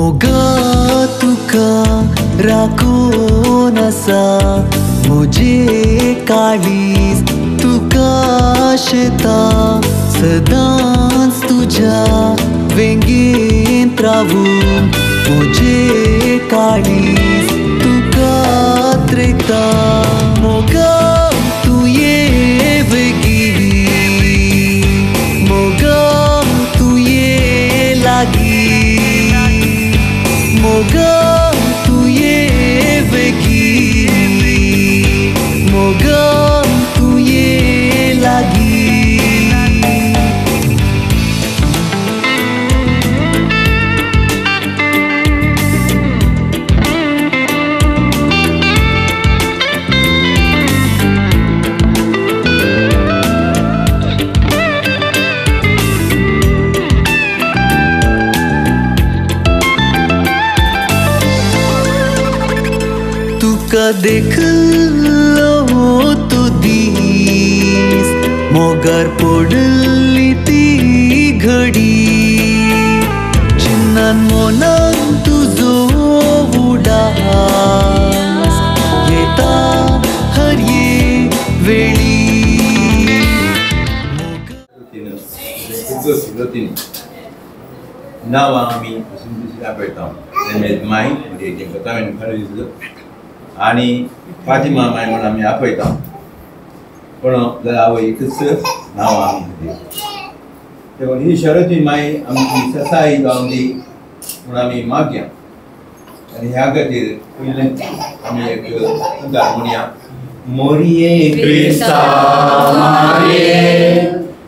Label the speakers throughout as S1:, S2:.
S1: मोगा तुका राखून आसा म्हजे काळीज तुका शेता सदांच तुज्या वेंगेंत रावून म्हजे काळीज तुका त्रेता मोगा तूं ये बेगीन मोगा तूं ये लागीं मोगा तूं ये बेगीन मोगा तूं ये लागीं तुका देखलो तो दीस मोगार पडली ती घडी चिन्नान मोनान तुजो उडास येता हर ये वेळी
S2: नाव आम्ही दुसऱ्या पळयता माय म्हणजे तेंकां हांवें खरें दिसलो आणि फातिमा माय म्हणून आमी आपयता पण आवय एकच नांव आमी देखून ही शरती माय आमची ससाई जावन दी म्हणून आमी मागया आनी ह्या खातीर पयलें आमी एक गीत म्हणया मोरये
S3: क्रिस्ता माये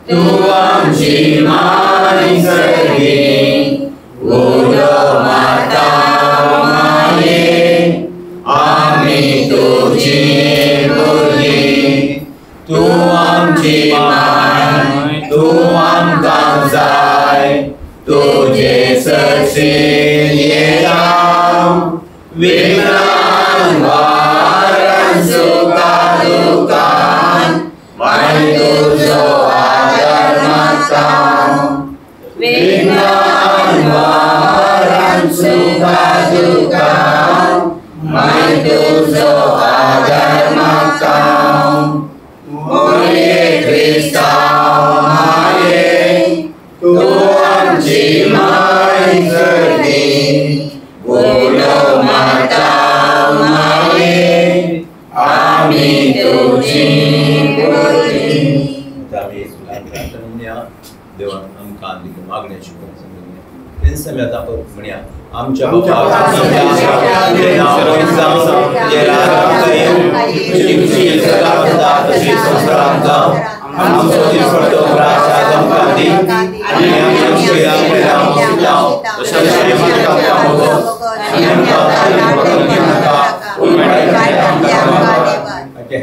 S3: तूं आमची माय सर्गी उदो माता माये आमी तुझी भुरगीं तूं आमची माय तूं आमकां जाय तुजे सरसेन येता विघ्नान वारान सुखां दुखान माय तुजो आदार मागता विघ्नान वारान सुखां दुखान माय तुजो आदार मागता मोरये क्रिस्ता माये तूं आमची माय सर्गी उदो माता माये आमी तुझी भुरगीं
S2: आमी म्हणया देवान आमकां दिल्ली मागण्याची तेच समेत आपण म्हणया आमच्या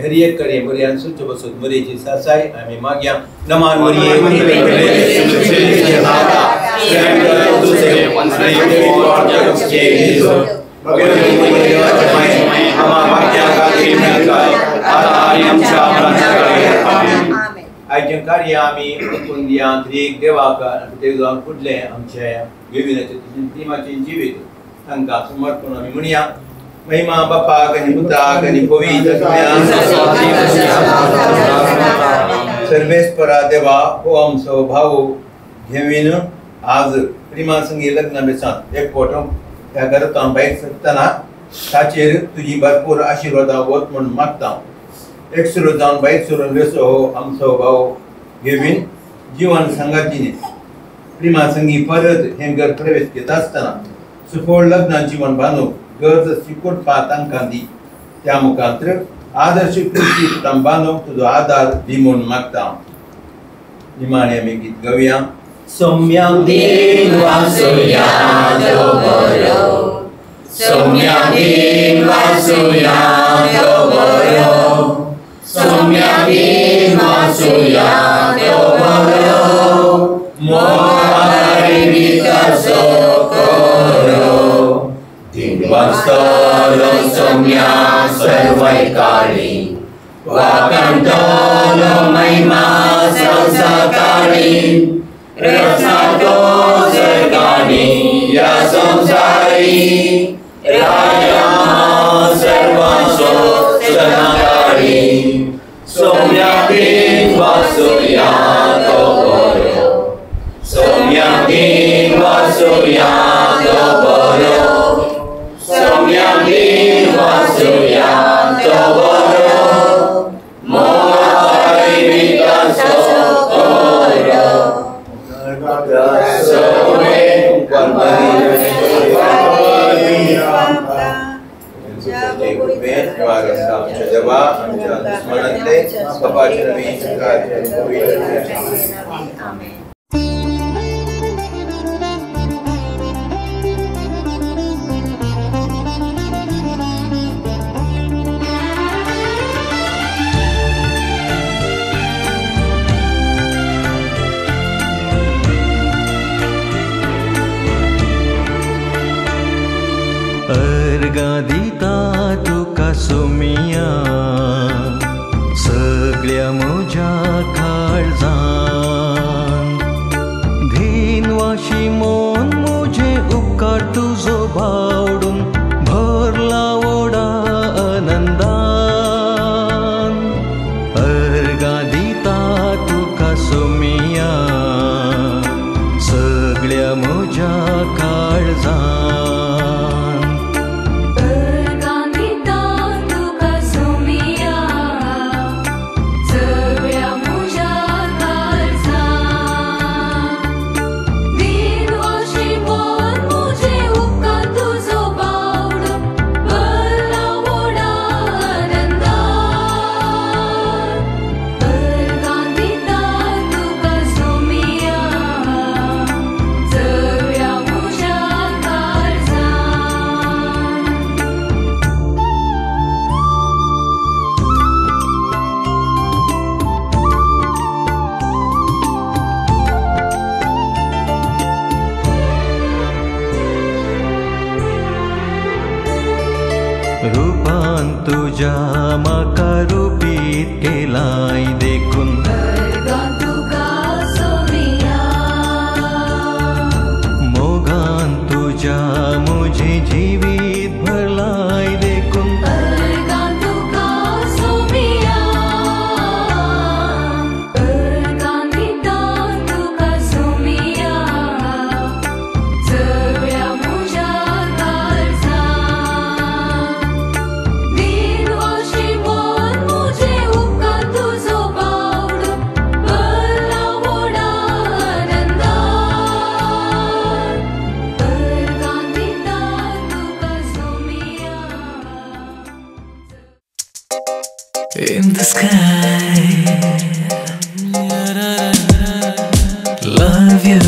S2: हर एक करे बऱ्यान सुच बसत मरेची सासाय आमी मागया नमान मरिये आयचे कार्य आमी पुंदिया त्रिक देवाक ते जावन फुडले आमचे विविधाचे तिमाचे जिवीत तांकां समर्पण आमी म्हणया महिमा बापाक आणि पुताक आणि पवित्र सर्वेस्परा देवा हो आमचो भाव घेवन आज प्रिमा संगी लग्न बेसांत एक फोटो ह्या घरांत भायर सरतना ताचेर तुजी भरपूर आशिर्वाद वत म्हूण मागता एकसुरो जावन भायर सरून वेसो हो आमचो भाव घेवन जीवन संगातीने प्रिमा संगी परत हे घर प्रवेश घेत आसतना सुफोळ लग्न जीवन बांदूंक गरज शिकोट तांकां दी त्या मुखांतर आदर्श कृती बांदूंक तुजो आदार दी म्हूण मागता निमाणे आमी गीत गावया
S3: सोम्यां दिन वासुया तो बरो सोम्यां दिन वासुया तो बरो सोम्यां दिन वासुया तो बरो मोहारी भितर करो दिन वास्तलो सोम्या सर्वैकाळी वाकंतलो महिमा संसाकारी रसातो जगानी या संसार Raima सर्वांशो सनाकारि Somyakin Vasuyato Boro Somyakin Vasuyato Boro Somyakin Vasuyato Boro Mohai Vikaso Boro Soe
S1: अर्गादिता तुका सुमिया सगळ्या म्हज्या काळजान धिनवाशी मोन मुझे उपकार तुजो भावडून भरला व्हडा आनंदान अर्गादिता तुका सुमिया सगळ्या म्हज्या काळजान रूपान तुझ्या म्हाका रुपीत केलाय देखून मोगान तुझ्या मुझे जिवीत भरलाय देखून In the sky, love you.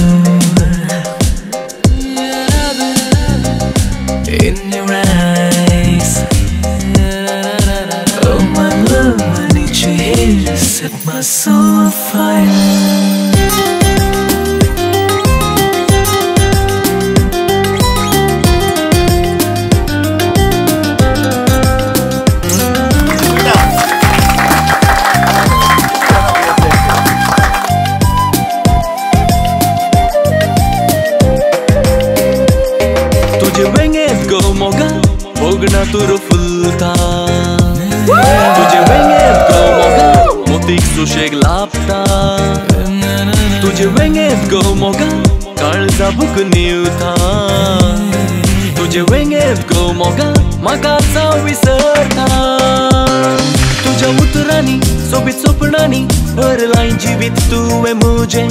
S1: In your eyes, oh my love, I need you here to set my soul on fire. Bogna turo fulta Tuje wenget go moga Motik susheg lapta Tuje wenget go moga Kalza buk niuta Tuje wenget go moga Makasa विसरता तुझ्या उतरानी सोबीत स्वप्नानी भरलाय जीवित तुवें मुझे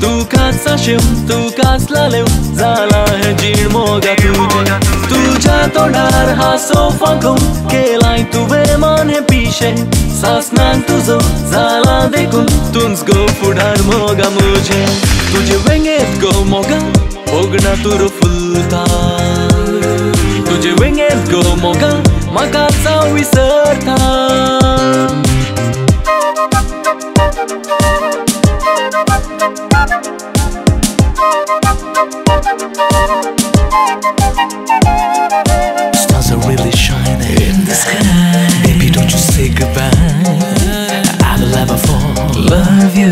S1: तू कासा शिव तू कासला लेव जाला हे जीण मोगा तुझे तुझ्या तोंडार हासो फांकून केलाय तुवें मान हे पिशे सासनान तुजो जाला देखून तुंच गो फुडार मोगा मुझे तुझे वेंगेत गो मोगा बोगना तुरो फुलता तुझे वेंगेत गो मोगा म्हाका विसरता Stars are really shining in the sky. Baby, don't you say goodbye. I'll never fall. Love you.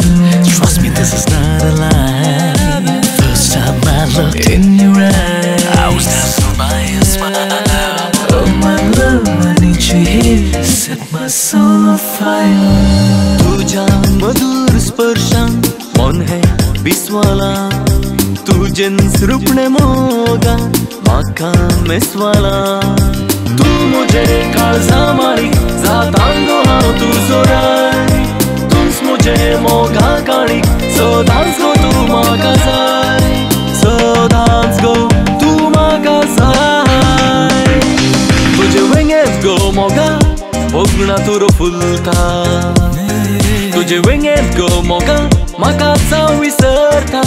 S1: Trust me, this is not a lie. First time I looked in your eyes, I was dazzled by you. तुझ्या मधुर स्पर्शान मन है बिस्वाला तुझेच रूपणे मोगा म्हाका मेसवाला तू मुझे काळजा मारी जातांगो हांव तुजो राय तूच मुझे मोगा काळीक सदांच गो तू म्हाका जाय सदांच गो तू म्हाका जाय तुजे वेंगेत गो मोगा बोगणा तुरो फुलता तुजे वेंगेत गो मोगा म्हाका जावं विसरता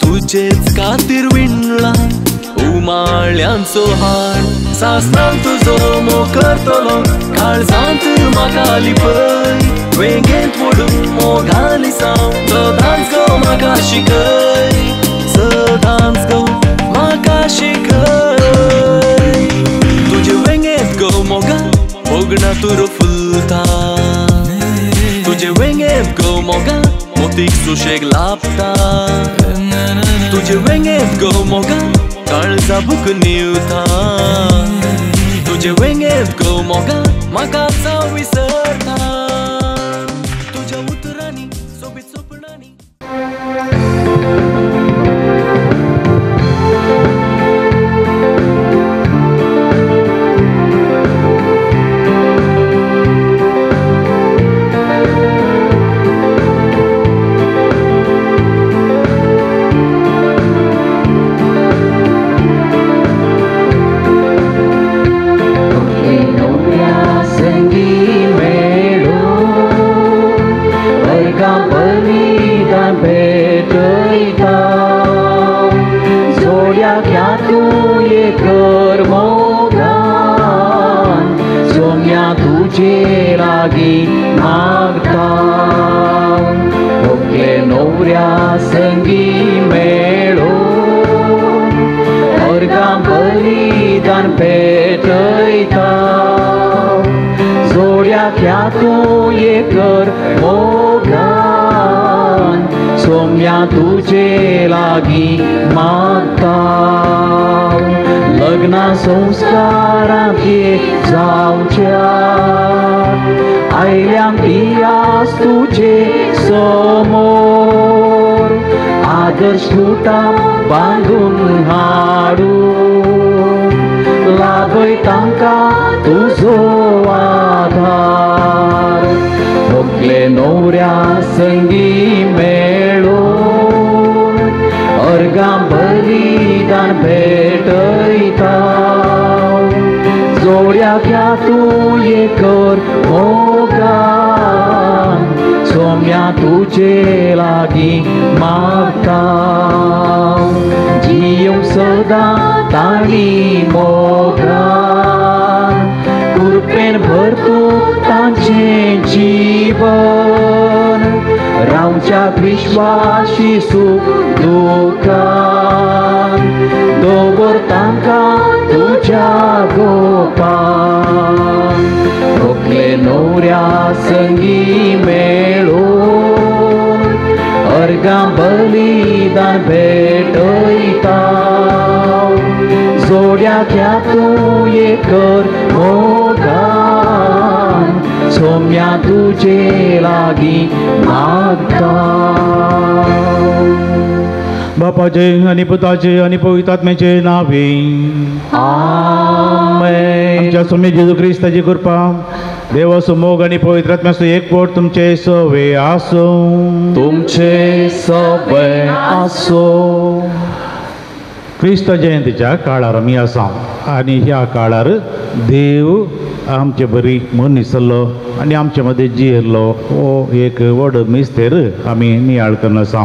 S1: तुजेच खातीर विणलां उमाळ्यांचो हार सासणान तुजो मोग करतलो काळजांत म्हाका लिपय वेंगेंत ओडून मोगाली साव सदांच गो म्हाका शिकय सदांच गो म्हाका शिकय तुजे वेंगेंत गो मोगा बोगणा तुरो फुलता तुजे वेंगेंत गो मोगा मोतीक सुशेग लाभता तुजे वेंगेत गो मोगा काळजा बुक निवता तुजे वेंगेत गो मोगा म्हाका जावं विसरता तुज्या उतरांनी सोबीत सोपणांनी तुझे लागी मागता लग्ना संस्कारांत जावच्या आयल्यान दियास तुझे समोर आदर्श तुटा बांधून हाडू लाभय तांकां तुजो आधार भोगले नवऱ्या संगी मेळून अर्गां बलिदान भेटयता जोड्याक ह्या तूं ये कर मोगान सोम्या तुजे लागी मागता जीव सदां ताणी मोगान कृपेन भरतूं तांचें जीवन रावच्या विश्वासी सुख दुखान दवर तांकां तुज्या गोपान भोगले नवऱ्या संगी मेळून अर्गां बलिदान भेटयता जोड्याक ह्या तूं ये कर मोगान सोम्या तुजे लागी मागता
S4: बापाचे आणि पुताचे आणि पवित्रात्म्याचे नावे
S3: आमेन.
S4: आमच्या स्वामी जेजू ख्रिस्ताची कृपा देवाचो मोग आणि पवित्रात्म्याचो एकवट तुमचे सवे आसो
S3: तुमचे सवे आसो.
S4: क्रिस्त जयंतीच्या काळार आमी आसा आनी ह्या काळार देव आमचे बरी मन विसरलो आनी आमचे मदें जियेरलो हो एक व्हड मेस्तेर आमी नियाळ करन आसा.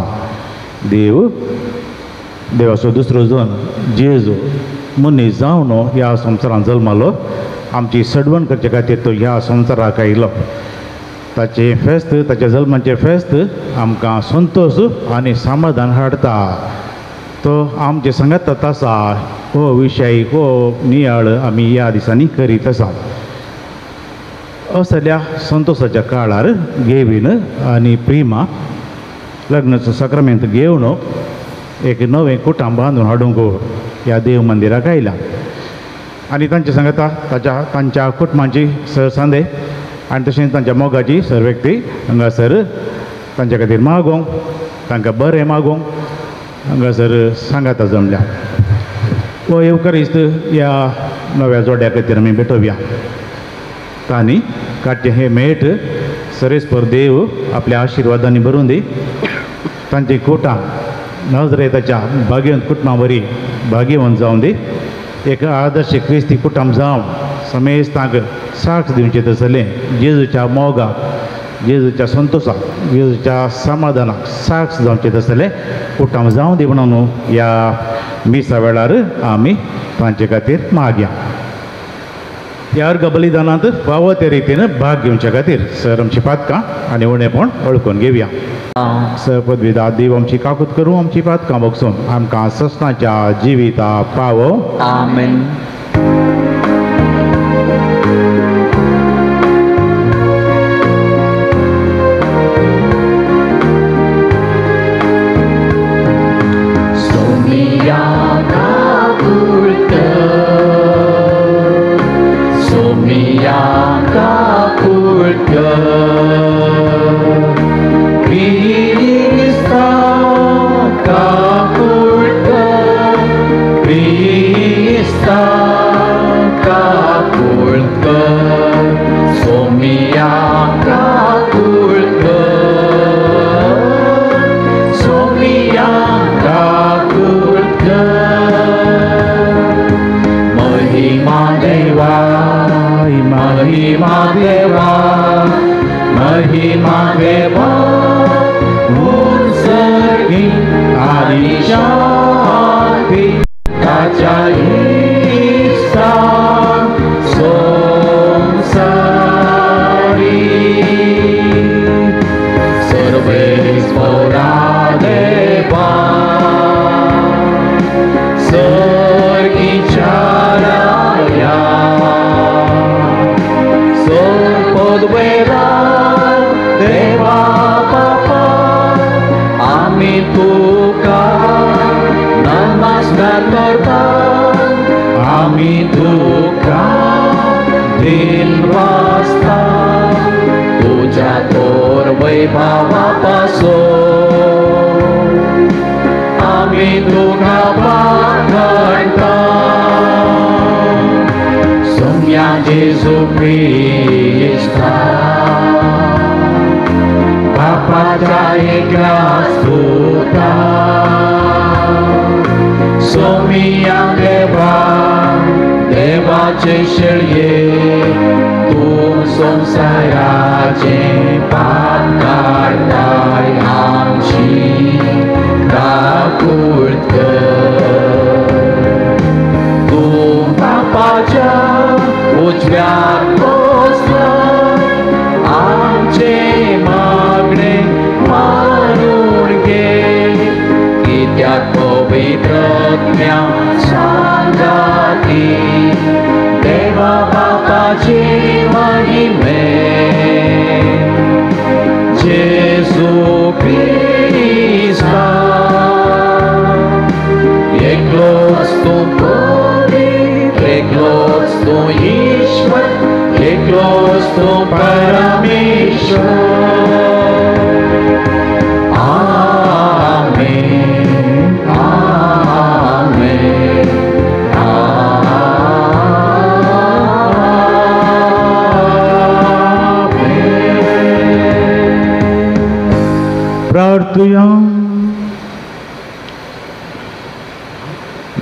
S4: देवाचो दुसरो जन जेजू मनीस जावन ह्या संवसारांत जल्मलो. आमची सडवण करचे खातीर तो ह्या संवसाराक आयलो. ताचे फेस्त ताच्या जल्माचें फेस्त आमकां संतोश आनी समाधान हाडटा. तो आमचे सांगात आसा हो विशय हो नियाळ आमी ह्या दिसांनी करीत आसा. असल्या संतोशाच्या काळार गेवीन आनी प्रिमा लग्नाचो सक्रामेंत घेवन एक नवें कुटुंब बांदून हाडूंक ह्या देव मंदिराक आयला. आनी तांचे सांगता तांच्या कुटुंबाची सरसांदे आनी तशेंच तांच्या मोगाची सर व्यक्ती हांगासर तांचे खातीर मागोवंक तांकां बरें मागोवंक हांगासर सांगाता जमल्या. हो येवकारिस्त ह्या नव्या जोड्या खातीर आमी भेटोवया. तांणी काडचें हें मेळ सरेस्पर देव आपल्या आशिर्वादांनी भरून दी. तांची कुटां नजरेताच्या भाग्यवंत कुटुंबां बरी भाग्यवंत जावन दी. एक आदर्श क्रिस्ती कुटुंब जावन समेस्तांक साक्ष दिवचें तसलें जेजूच्या मोगाक जेजूच्या संतोशाक जेजूच्या समाधानाक साक्ष जावचें तसलें कुटुंब जावन दी म्हणून ह्या मिसा वेळार आमी तांचे खातीर मागया. ह्या अर्घ बलिदानांत फावो ते रितीन भाग घेवचे खातीर सर आमची पातकां आनी उणेपण वळखून घेवया. सपदविदा देव आमची काकूत करूं आमची पातकां बगसून आमकां ससनाच्या जिविता पावो.
S3: आमेन.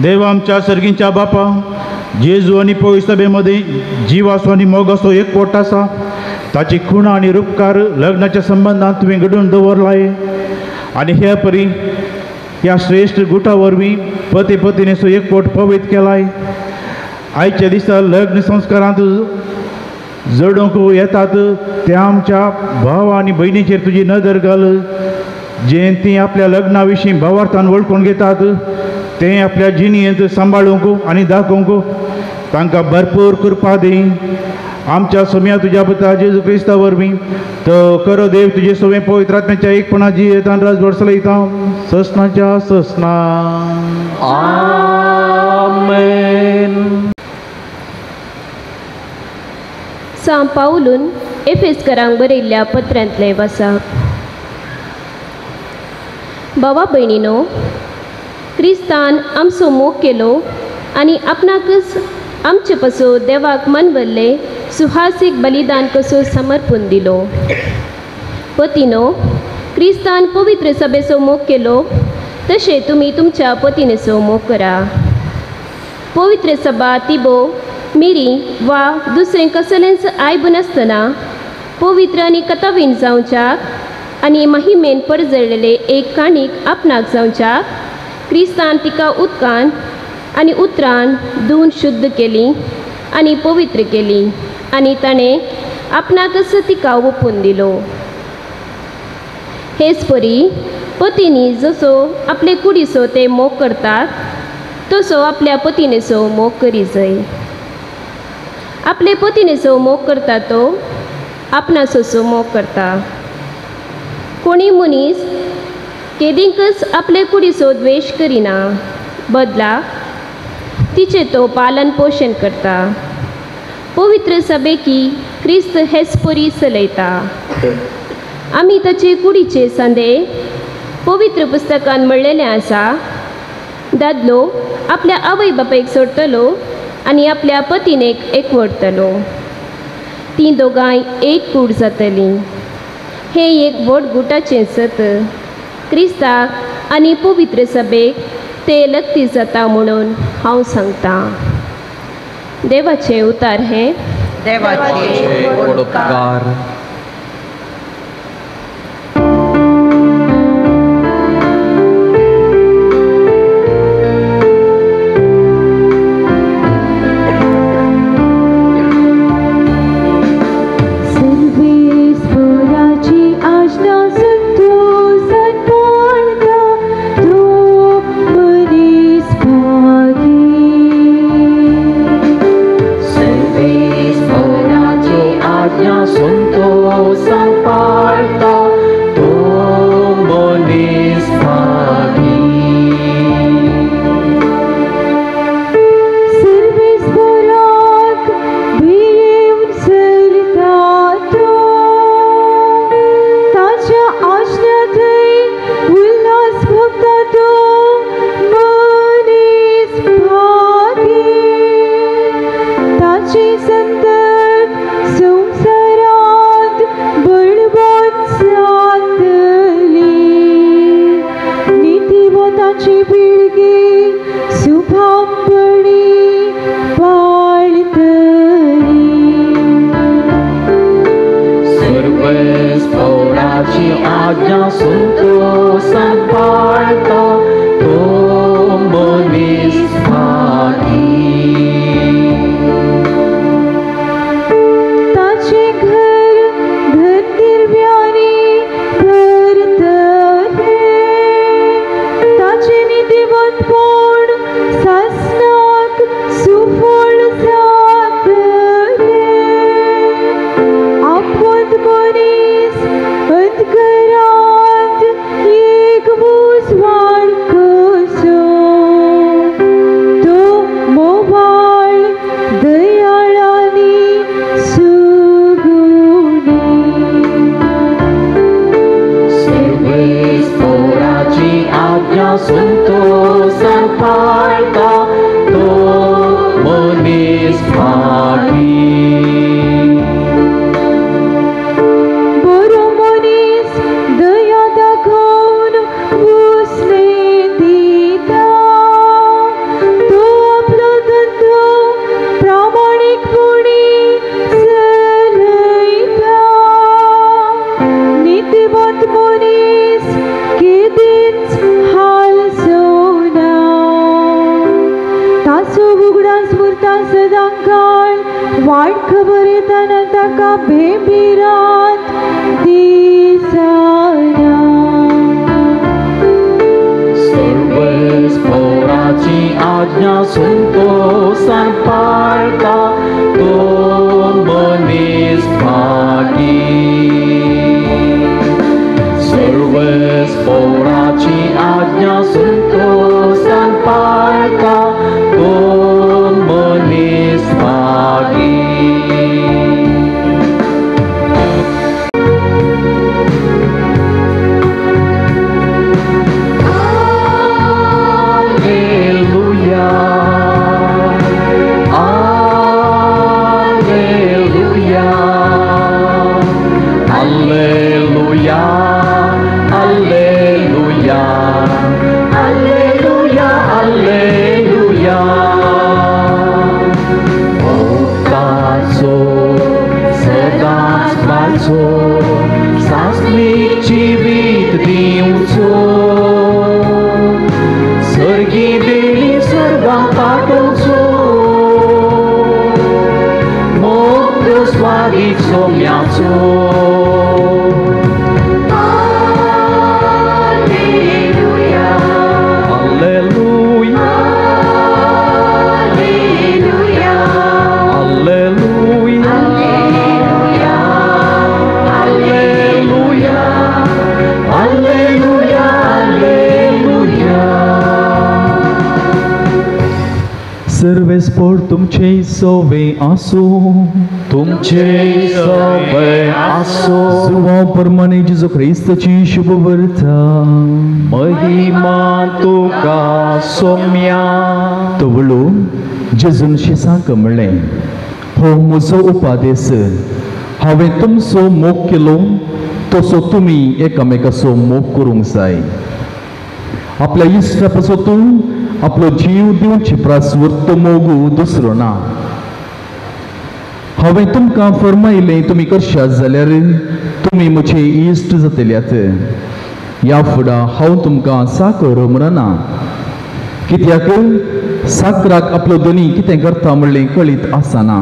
S4: देव आमच्या सर्गींच्या बापा, जेजू आनी पवित्र सभेमध्ये जीव असो आनी मोग असो एकवट आसा. ताची खूण आनी उपकार लग्नाच्या संबंधांत तुवें घडोवन दवरलाय आनी हे परी ह्या श्रेश्ठ गुटा वरवीं पती पत्नीन सो एकवट पवित्र केलाय. आयच्या दिसा लग्न संस्कारांत जोडूंक येतात त्या आमच्या भाव आनी भयणीचेर तुजी नदर घाल. जे ती आपल्या लग्ना विशीं भावार्थान वळखून घेतात ते आपल्या जिणेंत सांबाळूंक आनी दाखोवंक तांकां भरपूर कृपा दी. आमच्या सोम्या तुज्या पुता जेजू क्रिस्ता वरवीं तो करो देव तुजे सोवे पवित्र आत्म्याच्या एकपणा जियेत आनी राजवट चलयता ससनाच्या ससना.
S1: आमेन.
S5: सांत पाऊलून एफेसकारांक बरयल्ल्या पत्रांतले वाचप. भावा भयणीनो, क्रिस्तान आमचो मोग केलो आनी आपणाकच आमचे पासो देवाक मन भरले सुहासीक बलिदान कसो समर्पून दिलो. पतीनो, क्रिस्तान पवित्र सभेचो मोग केलो तशें तुमी तुमच्या पतीनेचो मोग करा. पवित्र सभा तिबो मिरी वा दुसरें कसलेंच आयब नासतना पवित्र आनी कथावीन जावच्याक आनी महिमेन परजळलेले एक काणीक आपणाक जावच्याक क्रिस्तान तिका उदकान आनी उतरान धुवन शुद्ध केली आनी पवित्र केली आनी ताणें आपणाकच तिका ओपून दिलो. हेच परी पतीनी जसो आपले कुडीचो ते मोग करतात तसो आपल्या पतीनेचो मोग करी जाय. आपले पतीनेचो मोग करता तो आपणाचो मोग करता. कोणी मनीस केदींकच आपले कुडीचो द्वेश करिना, बदला तिचे तो पालन पोषण करता. पवित्र सभेकी क्रिस्त हेच परी चलयता. आमी ताचे कुडीचे सांदे पवित्र पुस्तकान म्हणलेलें आसा, दादलो आपल्या आवय बापायक सोडटलो आनी आपल्या पतीनेक एकवटतलो. ती दोगांय एक कूड जातलीं. हे एक व्हड गुटाचें सत. क्रिस्ताक आनी पवित्र सभेक ते लक्ती जाता म्हणून हांव सांगतां. देवाचे उतार हे
S3: देवाचे
S1: उपकार.
S6: अंतकरांत एक मूस वाढ
S3: वायट खबर येताना ताका बेबिरात दिसना.
S6: सर्वेस्पराची आज्ञा संतोषान पाळता तो मनीस भागी. सर्वेस्पराची आज्ञा संतोषान पाळता तो मनीस भागी. सांस्मिक जिवीत दिवचो सर्गी देणी सर्गां पाठोवचो मोग स्वागीत सोम्याचो.
S7: सर्वेस्पर तुमचे सोवे आसो,
S6: तुमचे सोवे आसो.
S7: सुवाव प्रमाणे जेजू ख्रिस्ताची शुभ वार्ता.
S6: महिमा तुका सोम्या.
S7: तवळो जेजून शिसांक म्हणलें, हो म्हजो उपादेस. हांवें तुमचो मोग केलो तसो तुमी एकामेकाचो मोग करूंक जाय. आपल्या इश्टा पासून आपलो जीव दिवची प्रासवर्त मोगू दुसरो ना. हांवें तुमकां फरमायलें तुमी करशात जाल्यार तुमी म्हजे इश्ट जातल्यात. ह्या फुडां हांव तुमकां साकर म्हणना, कित्याक साकराक आपलो धनी कितें करता म्हणलें कळीत आसना,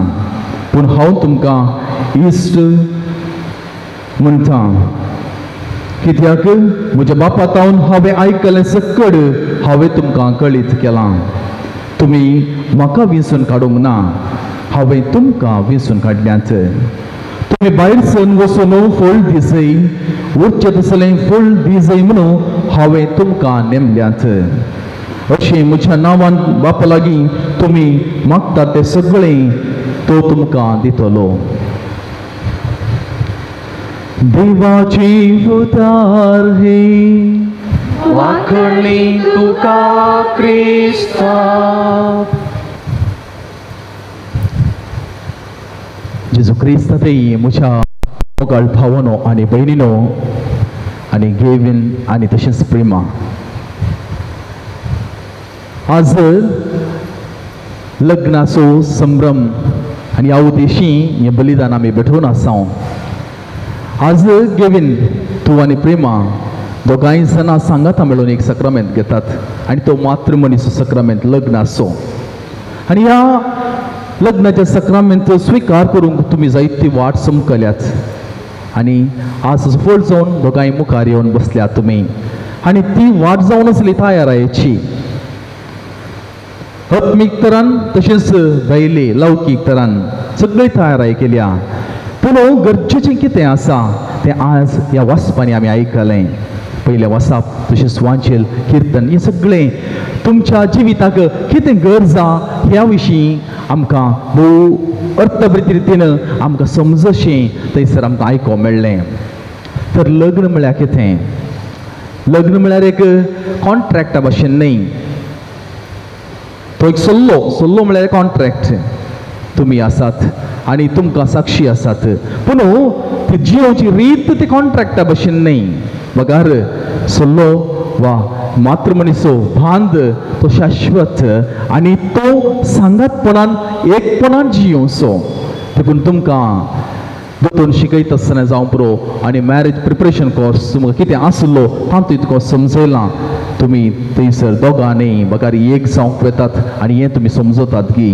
S7: पूण हांव तुमकां इश्ट म्हणटा. कित्याक म्हज्या बापातावन हांवें आयकलें सकड हांवें तुमकां कळीत केलां. तुमी म्हाका विंसून काडूंक ना, हांवें तुमकां विंसून काडल्यात. तुमी भायर सरून वचून फळ दिसय, उरचें तसलें फळ दिसय म्हणून हांवें तुमकां नेमल्यात. अशें म्हज्या नांवान बापा लागीं तुमी मागतात तें सगळें तो तुमकां दितलो. देवाची उदार हे
S6: वाखणी तुका क्रिस्ता.
S7: जेजू क्रिस्तातय म्हज्या मोगाळ भावनो आनी भयणीनो आनी गेवीन आनी तशेंच प्रेमा, आज लग्नाचो संभ्रम आनी ह्या उद्देशी हें बलिदान आमी भेटून आसा. आज गेवीन तूं आनी प्रेमा दोगांय जाणां सांगाता मेळून एक सक्रामेंत घेतात आनी तो मातृमणीचो सक्रामेंत लग्नाचो. आनी ह्या लग्नाच्या सक्रामेंत स्विकार करूंक तुमी जायती वाट समकल्यात आनी आज फळ जावन दोगांय मुखार येवन बसल्यात तुमी. आनी ती वाट जावन आसली तयारायेची. आत्मीक तरान तशेंच भायले लौकीक तरान सगळी तयाराय केल्या. पूण गरजेचें कितें आसा तें आज ह्या वाचपांनी आमी आयकलें. पयल्या वाचप तशेंच वांचेल किर्तन हें सगळें तुमच्या जिविताक कितें गरजा ह्या विशीं आमकां भोव अर्थभरीत रितीन आमकां समजशें थंयसर आमकां आयको मेळ्ळें. तर लग्न म्हळ्यार कितें? लग्न म्हळ्यार एक कॉन्ट्रॅक्टा भाशेन न्ही, तो एक सल्लो म्हळ्यार कॉन्ट्रॅक्ट. तुमी आसात आनी तुमकां साक्षी आसात, पूण ती जियोची रीत ती कॉन्ट्रॅक्टा भाशेन न्ही. बगार सल्लो वा मातृमणीचो बांद तो शाश्वत आनी तो सांगातपणान एकपणान जियोचो. देखून तुमकां दोतोर शिकयता आसतना जावं पुरो आनी मॅरेज प्रिपरेशन कोर्स तुमकां कितें आसलो तातूंत तुका समजयलां. तुमी थंयसर दोगांनी बगार एक जावंक वेतात आनी हें तुमी समजतात की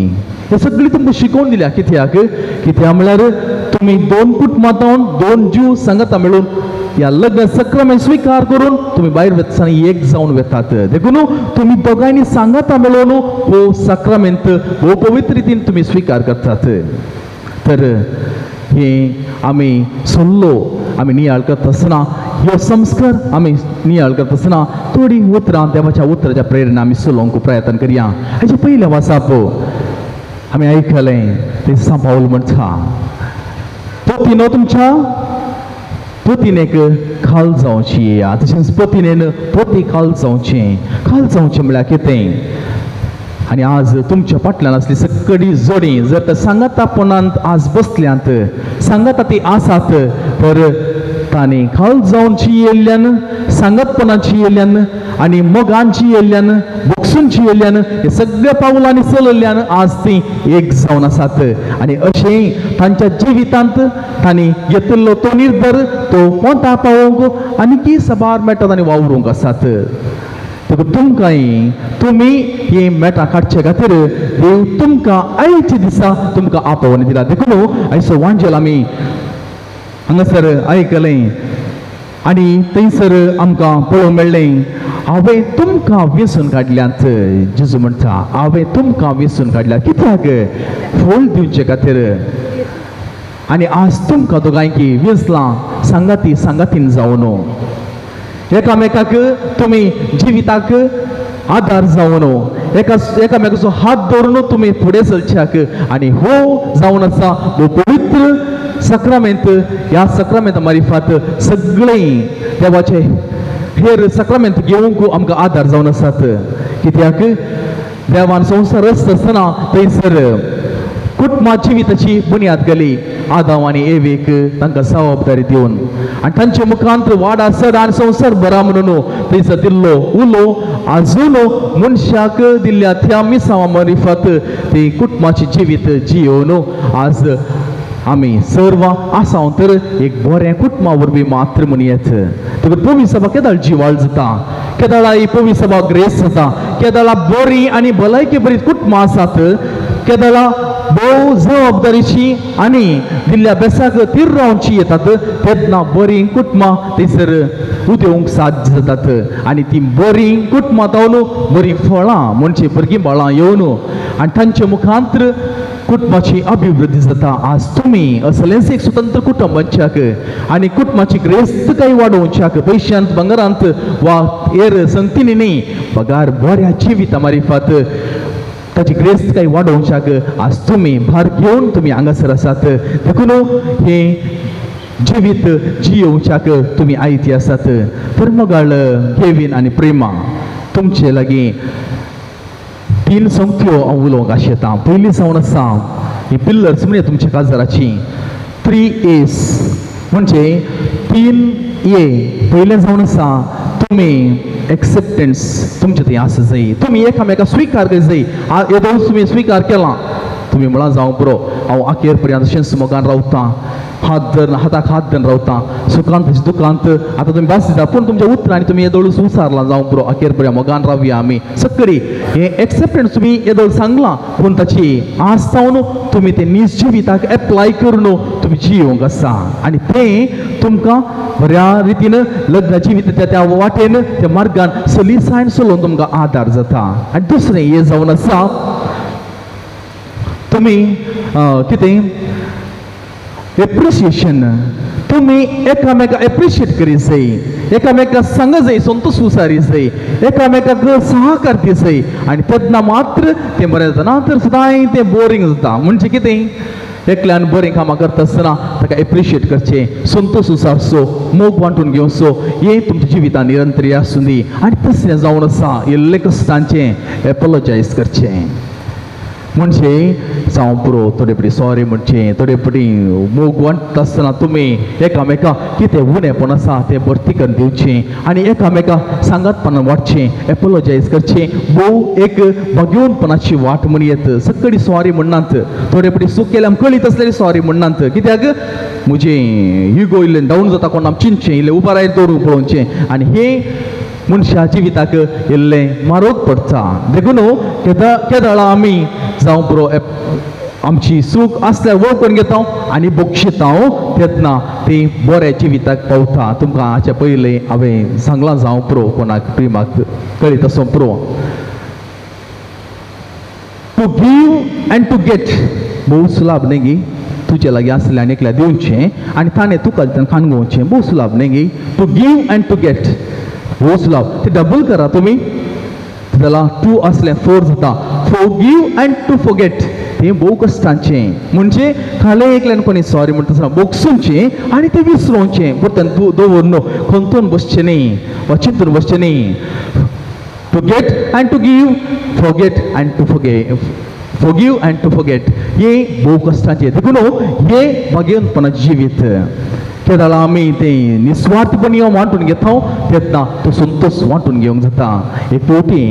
S7: हे सगळी तुमकां शिकोवन दिल्या कित्याक म्हळ्यार तुमी दोन कुटुंबांत दोन जीव संगता मेळून या लग्न सक्रमेंट स्वीकार करून तुम्ही भायर वेतना एक जावन वेतात देखून तुम्ही दोगांयनी सांगाता मेळून हो सक्रमेंट हो पवित्र रितीन तुम्ही स्वीकार करतात तर हे आमी सल्लो आमी नियाळ करता आसतना ह्यो संस्कार आमी नियाळ करता आसतना थोडी उतरां देवाच्या उतराच्या प्रेरणा आमी सलोवंक प्रयत्न करया हाचे पयले वाचाप आमी आयकलें ते सांबावल म्हणटा पतीनो तुमच्या पतीनेक खाल जावची तशेंच पतीनेन पती खाल जावचें म्हळ्यार कितें आनी आज तुमच्या फाटल्यान असली सगळी जोडी जर तर सांगातापणांत आज बसल्यांत सांगाता ती आसात तर तांणी खाल जावनची येयल्ल्यान सांगतपणाची येयल्ल्यान आनी मोगांची येयल्ल्यान बोक्सूंची येयल्ल्यान हे सगळ्या पावलांनी चलल्ल्यान आज ती एक जावन आसात आनी अशें तांच्या जिवितांत तांणी घेतिल्लो तो निर्धार तो पोंता पावोवंक आनी की सबार मेळटात आनी वावरूंक आसात तुमकांय तुमी हे मेटा काडचे खातीर देव तुमकां आयचे दिसा तुमकां आपोवणी दिला देखून आयचो वांजेल आमी हांगासर आयकलें आनी थंयसर आमकां पळोवंक मेळ्ळें हांवें तुमकां वेंचून काडल्यांत जेजू म्हणटा हांवें तुमकां वेंचून काडल्यात कित्याक फळ दिवचे खातीर आनी आज तुमकां दोगांयकी वेंचलां सांगातीन जावन एकामेकाक तुमी जिविताक आदार जावन एकामेकाचो हात धरून तुमी फुडें चलच्याक आनी हो जावन आसा हो पवित्र सक्रमेंत ह्या सक्रमेंता मार्फत सगळीं देवाचे हेर सक्रमेंत घेवंक आमकां आदार जावन आसात कित्याक देवान संवसार रचता आसतना थंयसर कुटुंबा जिविताची बुन्याद घाली आदाम आनी एवेक तांकां जबाबदारी दिवन आनी तांचे मुखांत वाडा चड आनी संवसार बरा म्हणून थंयसर दिल्लो उलो आजून मनशाक दिल्ल्या त्या मिसावा मार्फत ती कुटुंबाची जिवीत जियोवन आज आमी सर्व आसांव तर एक बरें कुटुंबा वरवीं मात्र म्हणयेत तर पवी सभा केदाळ जिवाळ जाता केदाळा ही पवी सभा ग्रेस जाता केदाळा बरी आनी भलायकी बरी कुटुंबां आसात केदाळा भोव जबाबदारीची आनी दिल्ल्या बेसाक तीर रावची येतात तेन्ना बरी कुटुंबां थंयसर उदेवंक साध्य जातात आनी ती बरी कुटुंबां जावन बरी फळां म्हणजे भुरगीं बाळां येवन आनी तांचे मुखांतर कुटुंबाची अभिवृद्धी जाता आज तुमी असलेंच एक स्वतंत्र कुटुंबाच्याक आनी कुटुंबाची ग्रेस्तकाय वाडोवच्याक पयशांत भांगरांत वा हेर संगतींनी न्ही पगार बऱ्या जिविता मार्फत ताची ग्रेस्तकाय वाडोवच्याक आज तुमी भार घेवन तुमी हांगासर आसात देखून हे जिवीत जियोवच्याक तुमी आयती आसात तर मोगाळ केविन आनी प्रेमा तुमचे लागीं 3 संख्यो हांव उलोवंक आशेता पयली जावन आसा ही पिल्लर्स म्हणजे तुमच्या काजाराची 3 A's म्हणजे 3 A पयलें जावन आसा तुमी एक्सेप्टन्स तुमचे थंय आसा जाय तुमी एकामेका स्विकार कर जाय येदो तुमी स्विकार केला तुमी म्हळा जावं बरो हांव आखेर पर्यंत अशेंच मोगान रावता हाताक हात धरून रावता सुखांत दुखांत आतां तुमी भास दिता पूण तुमच्या उतरांनी तुमी येदोळ सुसारला जावं बरो आखेर पर्यंत मोगान रावया आमी सगळी हे एक्सेप्टन्स तुमी येदोळ सांगला पूण ताची आज जावन तुमी ते नीज जिविताक एप्लाय करून तुमी जियोंक आसा आनी तें तुमकां बऱ्या रितीन लग्न जिवीत त्या वाटेन त्या मार्गान सलिसायन चलोवन तुमकां आदार जाता आनी दुसरें हें जावन आसा तुमी कितें एप्रिसिएशन तुमी एकामेका एप्रिशिएट करी जाय एकामेका सांगा जाय संतोष उसारी जाय एकामेकाक सहकार दी जाय आनी तेन्ना मात्र तें बरें जाता ना तर सदांय तें बोरींग जाता म्हणजे कितें एकल्यान बरें कामां करता आसतना ताका एप्रिशिएट करचें संतोष उसारचो मोग वांटून घेवचो हें तुमच्या जिवितान निरंतर आसूं दी आनी तसलें जावन आसा इल्ले कश्टांचें एपोलोजायज करचें म्हणजे जावं पुरो थोडे पटी सॉरी म्हणचें थोडे पटी मोग वांटता आसतना तुमी एकामेका कितें उणेपण आसा तें भरती करून दिवचें आनी एकामेका सांगातपणान वाटचें एपोलोजायज करचें भोव एक भगेवनपणाची वाट म्हणयेत सगळी सॉरी म्हणनात थोडे पटी चूक केल्यार कळीत आसलेली सॉरी म्हणनात कित्याक म्हजें इगो इल्लें डावन जाता कोण चिंतचें इल्लें उबारायन दवरूंक पळोवचें आनी हें मनशा जिविताक इल्लें मारोग पडटा देखून केदाळा आमी जावं पुरो आमची सूख असल्यार वळखून घेता आनी बक्षिता तेन्ना ती बऱ्या जिविताक पावता. तुमकां हाचे पयलीं हांवें सांगलां जावं पुरो कोणाक प्रिमाक कळीत असो पुरो. To give and to get भोव सुलाभ न्ही गी. तुजे लागीं असलें आनी एकल्या दिवचें आनी ताणें तुका खाणगोवचें भोव सुलाभ न्ही गी. To give and to get भोव सुलाभ. ते डबल करा तुमी जाल्यार टू असलें फोर जाता. फॉरगिव अँड टू फॉरगेट तें भोव कश्टाचें. म्हणजे खालें एकल्यान कोणी सॉरी म्हणटा आसतना बोगसूंचें आनी तें विसरोवचें. परतन तूं दवरून खंतून बसचें न्ही वा चिंतून बसचें न्ही. To get and to give forget and to forgive and to forget हे भोव कश्टाचें. देखून हे भाग्यवंतपणाचें जिवीत. केदाला आमी तें निस्वार्थपणी वांटून घेता तेन्ना तो संतोश वांटून घेवंक जाता. एक पोटी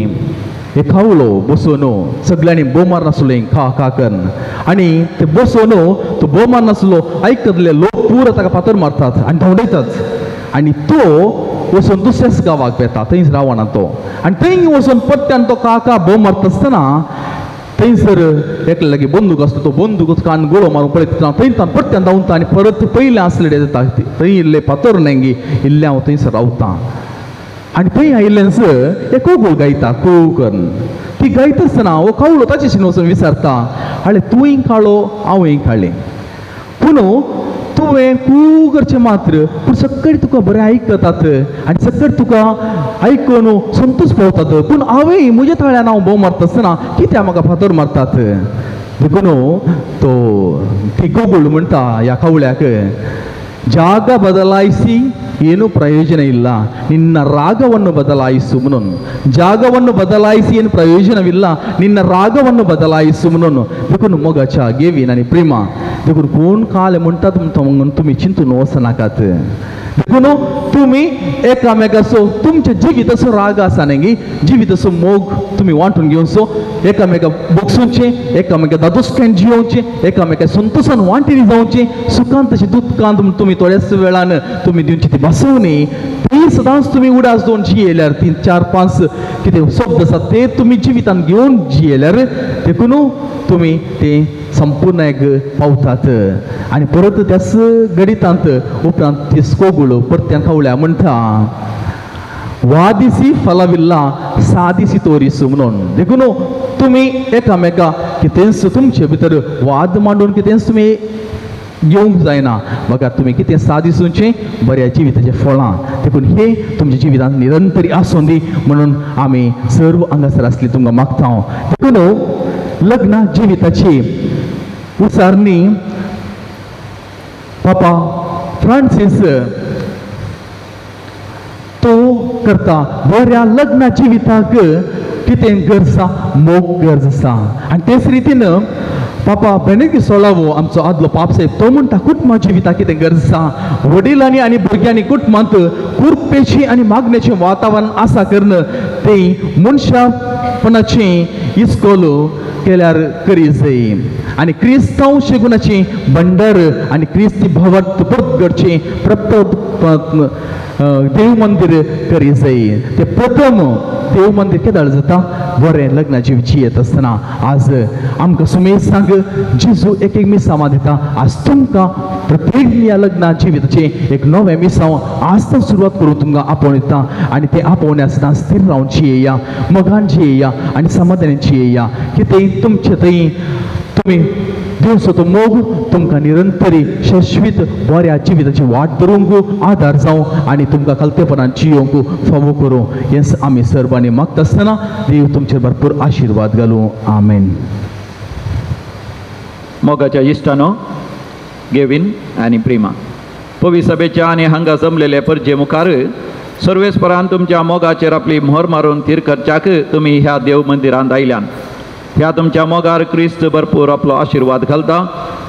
S7: एक खावलो बसून सगळ्यांनी बोमार नासलो खा खा करून आनी ते बसून तो बोमार नासलो आयकतले लोक पुरो ताका फातर मारतात आनी धांवडयतात आनी तो वचून दुसऱ्याच गांवाक येता. थंयच रावना तो आनी थंय वचून पट्ट्यान तो काका बोम मारता आसतना थंयसर एकल्या लागीं बंदूक आसता. तो बंदूक कान गोळो मारून पळयता थंय पट्ट्यान धांवता आनी परत पयलें आसलें जाता. थंय इल्लें फातर न्ही इल्लें हांव थंयसर रावतां आनी थंय आयिल्ल्यानसर एक कोगोळ गायता कू करून. ती गायता आसतना हो खावलो ताचेशी वचून विचारता हाळे तुवें खालो हांवें खालें पूण तुवें कू करचें मात्र पूण सकयल तुका बरें आयकतात आनी सकयल तुका आयकून संतोश पावतात. पूण हांवें म्हज्या थाळ्यान हांव बोम मारता आसतना कित्याक म्हाका फातर मारतात. देखून तो ती गोगोळ म्हणटा ह्या खावळ्याक ಜಾಗ ಬದಲಾಯಿಸಿ ಏನು ಪ್ರಯೋಜನ ಇಲ್ಲ, ನಿನ್ನ ರಾಗವನ್ನು ಬದಲಾಯಿಸು ಮುನೋನು. ಜಾಗವನ್ನು ಬದಲಾಯಿಸಿ ಏನು ಪ್ರಯೋಜನವಿಲ್ಲ, ನಿನ್ನ ರಾಗವನ್ನು ಬದಲಾಯಿಸು ಮುನೋನು. देखून मोगाच्या गेवीन आनी प्रेमा देखून कोण काल म्हणटा म्हणून तुम्ही चिंतून वचनाकात. देखून तुम्ही एकामेकाचो तुमच्या जिविताचो राग आसा न्ही, जिविताचो मोग तुम्ही वांटून घेवचो, एकामेका बोगसूचे, एकामेका दादोसक्यान जियोवचे, एकामेका संतोषान वांटेली जावचे, सुखांत तशी दुखांत तुम्ही थोड्याच वेळान तुम्ही दिवची ती बसवणी. ती सदांच तुम्ही उडास दोन जियेल्यार 3, 4, 5 कितें शब्द आसात ते तुम्ही जिवितान घेवन जियेल्यार देखून तुम्ही ते संपूर्ण एक पावतात. आनी परत त्याच गणितांत उपरांत ती स्कोगुळ परत्यान खावळ्या म्हणटा वादिसी फलाविल्ला सादिसी तोरिसू म्हणून. देखून तुम्ही एकामेका कितेंच तुमचे भितर वाद मांडून कितेंच तुम्ही घेवंक जायना. बघा तुम्ही कितें सादिसूचे बऱ्या जिविताचे फळां. देखून हे तुमच्या जिवितांत निरंतरी आसूं दी म्हणून आमी सर्व हांगासर आसली तुमकां मागता. देखून लग्न जिविताची उसारणी पापा फ्रांसीस तो करता. बऱ्या लग्न जिविताक कितें गरज आसा, मोग गरज आसा. आनी तेच रितीन पापा बेनेडिक्ट 16 आमचो आदलो पाप साहेब तो म्हणटा कुटुंबा जिविताक कितें गरज आसा. वडिलांनी आनी भुरग्यांनी कुटुंबांत कुरपेची आनी मागणेचें वातावरण आसा करून ते मनशापणाचें इस्कोल केल्यार करी जाय. आनी क्रिस्तांव शेगुणाची भंडार आनी क्रिस्ती भावार्थ परत घडचें प्रथम देव मंदिर करी जाय. ते प्रथम देव मंदिर केदाळ जाता बरें लग्न जियेत आसतना. आज आमकां सुमेसांक जेजू एक मिसांवां दिता. आज तुमकां प्रत्येक ह्या लग्न जिविताचें एक नवें मिसांव आज तो सुरवात करून तुमकां आपोवन दिता. आनी तें आपोवण्या आसतना स्थिर रावन जियेया, मोगान जियेया आनी समाधानान जियेया. कितें तुमचे थंय तुम्ही दिवचो तो मोग तुमकां निरंतरी शाश्वीत बऱ्या जिविताची वाट धरूंक आदार जावं आनी तुमकां खालतेपणान जियोंक फावो करूं. हें आमी सर्वांनी मागता आसतना देव तुमचेर भरपूर आशिर्वाद घालूं. आमेन.
S8: मोगाच्या इश्टानो गेवीन आनी प्रेमा पवित्र सभेच्या आनी हांगा जमलेले परजे मुखार सर्वेस्परान तुमच्या मोगाचेर आपली मोहर मारून तीर करच्याक तुमी ह्या देव मंदिरांत आयल्यान. ह्या तुमच्या मोगार क्रिस्त भरपूर आपलो आशिर्वाद घालता.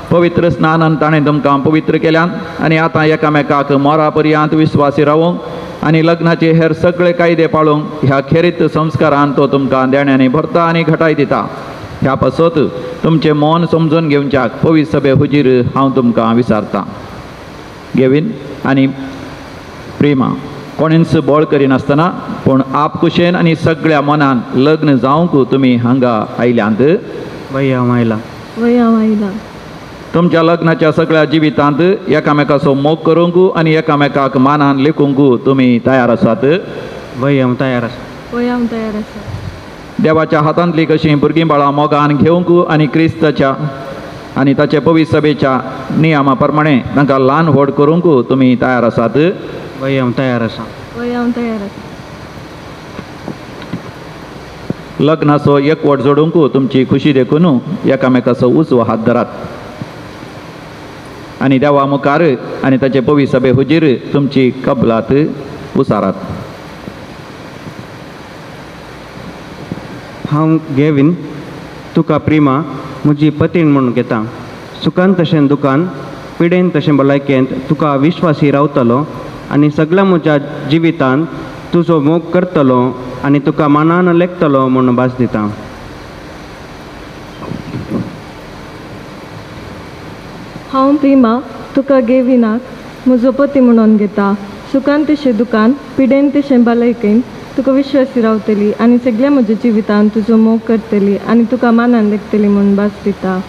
S8: पवित्र स्नानान ताणें तुमकां पवित्र केल्यान आनी आतां एकामेकाक मोरा पर्यंत विस्वासी रावूंक आनी लग्नाचे हेर सगळे कायदे पाळूंक ह्या खेरीत संस्कारान तो तुमकां देण्यानी भरता आनी घटाय दिता. ह्या पासत तुमचें मन समजून घेवच्याक पवित्र सभे हुजीर हांव तुमकां विचारतां. गेवीन आनी प्रेमा कोणीच बोळ करिनासतना पूण आपकुशेन आनी सगळ्या मनान लग्न जावंक तुमी हांगा आयल्यांत
S9: वया मायला
S8: तुमच्या लग्नाच्या सगळ्या जिवितांत एकामेकाचो मोग करूंक आनी एकामेकाक मानान लेखूंक तुमी तयार आसात.
S9: वयम तयार आसा.
S8: देवाच्या हातांतली कशी भुरगीं बाळां मोगान घेवंक आनी क्रिस्ताच्या आनी ताचे पवित्र सभेच्या नियमा प्रमाणे तांकां ल्हान व्हड करूंक तुमी तयार आसात.
S9: वयम तयार आसा.
S8: लग्नाचो एकवट जोडूंक तुमची खुशी देखून एकामेकाचो उजवो हात धरात आनी देवा मुखार आनी ताचे पवित्र सभे हुजीर तुमची कबलात उसारात.
S9: हांव गेवीन तुका प्रिमा म्हजी पत्नी म्हणून घेता. सुखान तशें दुखान, पिडेन तशें भलायकेंत तुका विश्वासी रावतलो आनी सगळ्या म्हज्या जिवितांत तुजो मोग करतलो आनी तुका मानान लेखतलो म्हूण भास दिता.
S10: हांव प्रिमा तुका गेविनाक म्हजो पती म्हणून घेता. सुखान तशें दुखान, पिडेन तशें भलायकेन तुका विश्वासी रावतली आनी सगळ्या म्हज्या जिवितांत तुजो मोग करतली आनी तुका मानान लेखतली म्हूण भास दिता.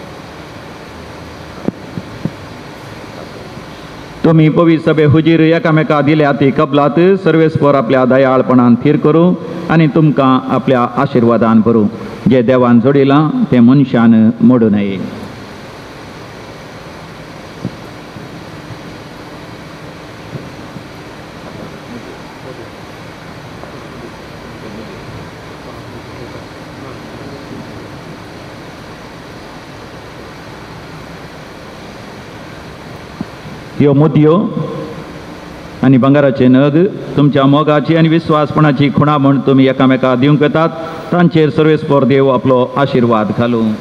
S8: तुमी पवित्र सभे हुजीर एकामेका दिल्या ती कबलात सर्वेस्पर आपल्या दयाळपणान थीर करूं आनी तुमकां आपल्या आशिर्वादान भरूं. जे देवान जोडिलां तें मनशान मोडूं नये. ह्यो मोतयो आनी भांगाराचे नग तुमच्या मोगाची आनी विस्वासपणाची खुणा म्हूण तुमी एकामेकाक दिवंक येतात. तांचेर सर्वेस्पर देव आपलो आशिर्वाद घालूं.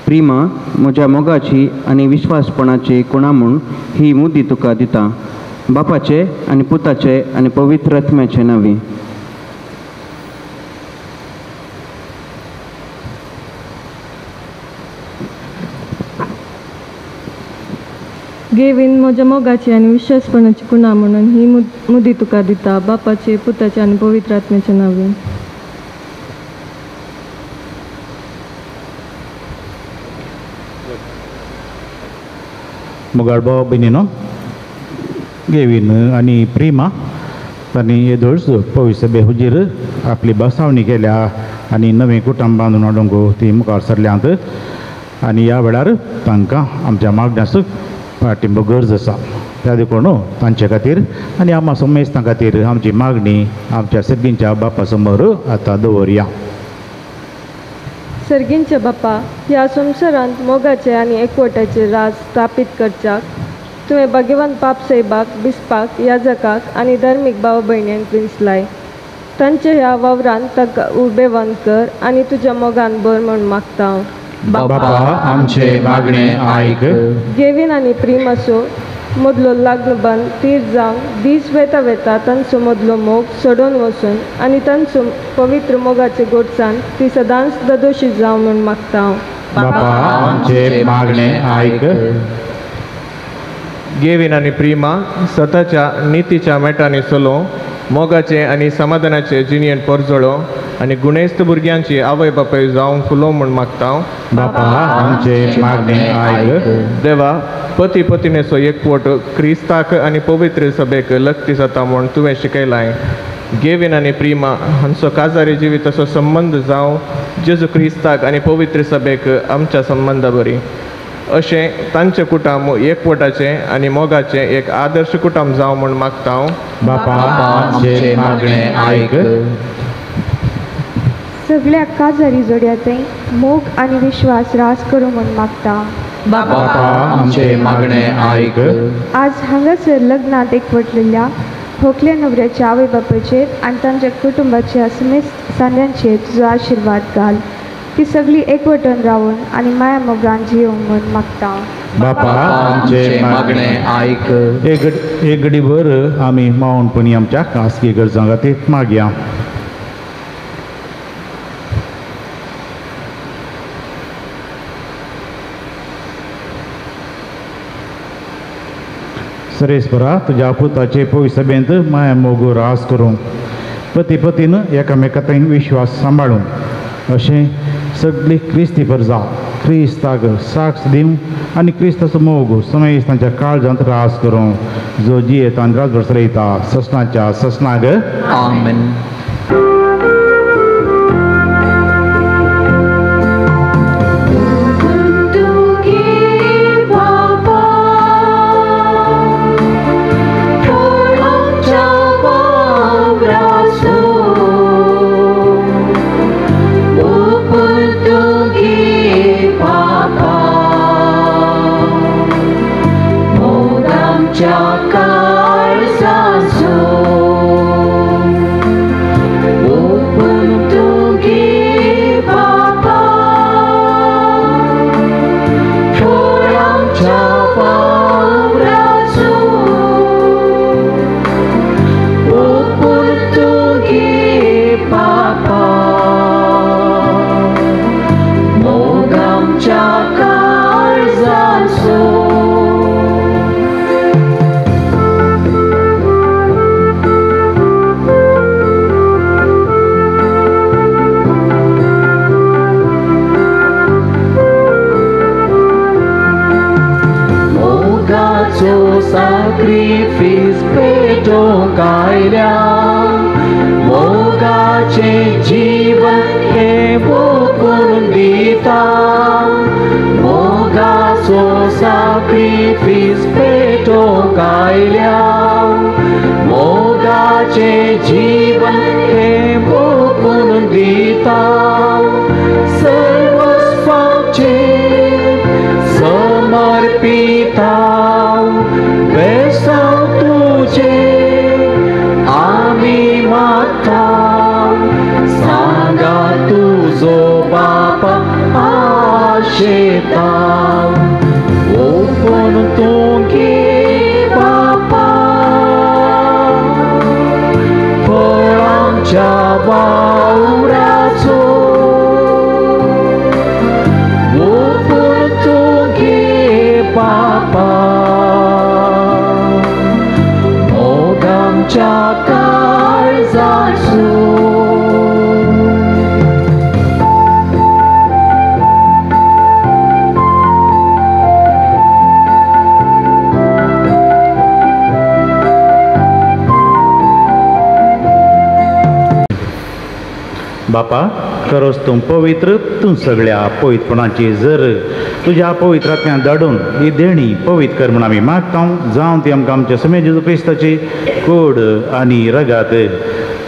S9: प्रिमा म्हज्या मोगाची आनी विश्वासपणाची खुणा म्हूण ही मुदी तुका दिता. बापाचे आनी पुताचे आनी पवित्र आत्म्याचे नांवी.
S10: गेवीन म्हज्या मोगाची आनी विश्वासपणाची खुणा म्हणून ही मुदी तुका दिता. बापाचे, पुताचे आनी पवित्र आत्म्याचे नांवी.
S4: मुगाळ भाव भयणीनो, गेवीन आनी प्रिमा तांणी येदोळच पवित्र सभे हुजीर आपली बसावणी केल्या आनी नवें कुटुंब बांदून हाडूंक ती मुखार सरल्यांत आनी ह्या वेळार तांकां आमच्या मागण्याचो पाठिंबो गरज आसा. त्या देखून तांचे खातीर आनी आमा समेस्तां खातीर आमची मागणी आमच्या सर्गींच्या बापा समोर आतां दवरया.
S10: सर्गींच्या बापा, ह्या संवसारांत मोगाचे आनी एकवटाचे राज स्थापीत करच्याक तुवें भाग्यवान पाप सैबाक, बिस्पाक, याजकाक आनी धर्मीक भाव भयण्यांक विंचलाय. तांच्या ह्या वावरांत ताका उबेवंत कर आनी तुज्या मोगान भर म्हूण मागता हांव.
S6: बापा, आमचे मागणे आयक.
S10: गेवीन आनी प्रिमाचो मदलो लग्न बंद तीर जावन दीस वेता वेता तांचो मदलो मोग सोडून वचून आनी तांचो पवित्र मोगाचे गोडसाण ती सदांच ददोशी जावं म्हूण मागता हांव.
S6: बापा, आमचे मागणे आयक.
S11: गेवीन आनी प्रिमा स्वताच्या नितीच्या मेटांनी चलो मोगाचे आनी समाधानाचे जिणेन परजळो आनी गुणेस्त भुरग्यांची आवय बापाय जावंक फुलो म्हूण मागता हांव.
S4: बापा, आमचे मागणे आयक.
S11: देवा, पती पत्नीचो एकवट क्रिस्ताक आनी पवित्र सभेक लक्ती जाता म्हूण तुवें शिकयलाय. गेवीन आनी प्रिमा हांचो काजारी जिविताचो संबंद जावं जेजू क्रिस्ताक आनी पवित्र सभेक आमच्या संबंदा बरी. अशें तांचें कुटुंब एकवटाचें आनी मोगाचें एक आदर्श कुटुंब जावं म्हूण मागता हांव.
S6: बापा, आमचे मागणे आयक.
S12: सगळ्या काजारी जोड्याचे मोग आनी विश्वास रास करूं म्हूण मागता.
S6: बापा, आमचे मागणे आयक.
S12: आज हांगासर लग्नात एकवटलेल्या व्हंकले न्हवऱ्याच्या आवय बापायचेर आनी तांच्या कुटुंबाच्या समेस्त सान्यांचेर तुजो आशिर्वाद घाल. ती सगळीं एकवटून रावून आनी माया मोगान जियोंक म्हूण मागता.
S4: बापा
S6: आमचे मागणे आयक.
S4: एक घडीभर आमी मावणपणी आमच्या खासगी गरजां खातीर मागया. सरेस्परा तुज्या पुताचे पवित्र सभेंत माया मोगो रास करूं, पती पतीन एकामेकांत विश्वास सांबाळूं, अशें सगळीं क्रिस्तीपर जावं, क्रिस्ताक साक्ष दिवं आनी क्रिस्ताचो मोग समेज तांच्या काळजांत रास करूं, जो जियेता आनी राजभर चलयता ससनाच्या ससनाग.
S6: आमेन. Sacrifice पेटों कायल्या मोगाचे जीवन हे भोगून दिता. मोगाचो sacrifice पेटों कायल्या मोगाचे जीवन हे भोगून दिता. सर्वस्वाचे समर्पिता बेसांव तुझे आमी मागता. सांगा तुझो बापा आशेता. ओपून तूं घे बापा फळ आमच्या वावराचो. ओपून तूं घे बापा काळजाचो.
S4: बापा खरोच तूं पवित्र, तूं सगळ्या पवित्रपणाची जर तुज्या पवित्रांतल्यान धाडून ही देणी पवित्र कर म्हूण आमी मागता. जावं ती आमकां आमच्या समेज जेजू क्रिस्ताची कूड आनी रगात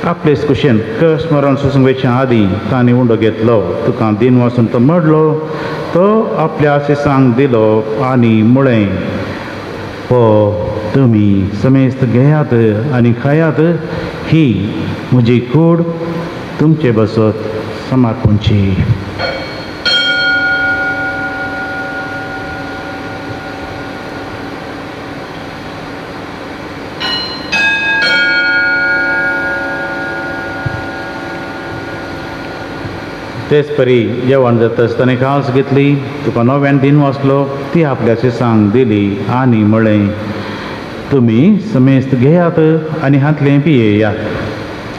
S4: आपलेच कुशेन कश्ट मरण सुसंगेच्या आदीं ताणें उंडो घेतलो, तुका दिन वचून तो मडलो, तो आपल्या शिसांक दिलो आनी म्हळें, तुमी समेस्त घेयात आनी खायात, ही म्हजी कूड तुमचे बसत समारपूंची. तेच परी जेवण जाताच ताणें खास घेतली, तुका नव्यान दिन वाचलो, ती आपल्या शिसांक दिली आनी म्हळें, तुमी समेस्त घेयात आनी हातलें पियेयात,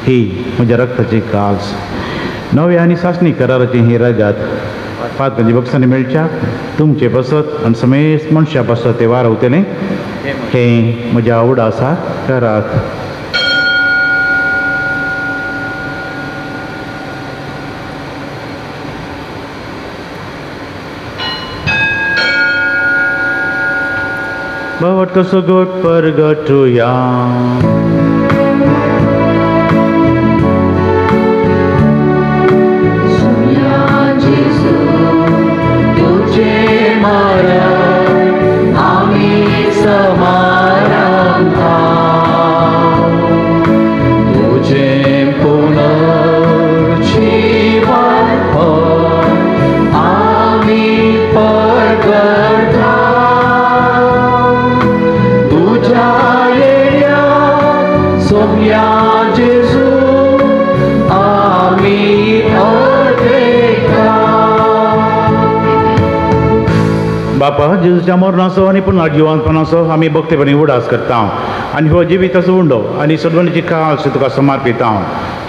S4: ही म्हज्या रक्ताची कास. नव्या आनी सासणी कराराची ही रगत पातकांची बक्षांनी मेळच्या तुमचे बसत आनी समेस्त मनशां बसत ते वारवतलें, हें म्हज्या उडासा करात. Bawa tersebut pergatuyan.
S6: Pergatuyan
S4: बापा जेजूच्या मरणाचो आनी पुन्हा जिवंतपणाचो आमी भक्तीपणी उडास करता आनी हो जिविताचो उंडो आनी सदवणीची काळ तुका समर्पिता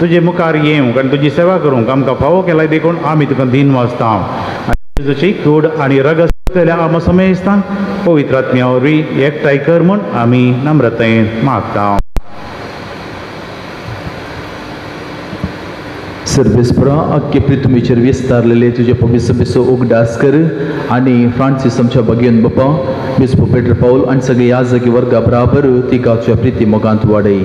S4: तुजे मुखार येवंक आनी तुजी सेवा करूंक आमकां फावो केला देखून आमी तुका दिन वाचता आनी जेजूची कूड आनी रगत आम समेस्ता पवित्र आत्म्या वरवीं एकठांय कर म्हूण आमी नम्रतायेन मागता.
S7: सर्वेस्परा अख्खे पृथ्वीचेर विस्तारलेले तुजे पवित्र सभेचो उगडास कर आनी फ्रांसीस आमच्या भगियन बापा बिस्पो पेटर पाऊल आनी सगळे याजकी वर्गा बराबर तिका तुज्या प्रिती मोगांत वाडय.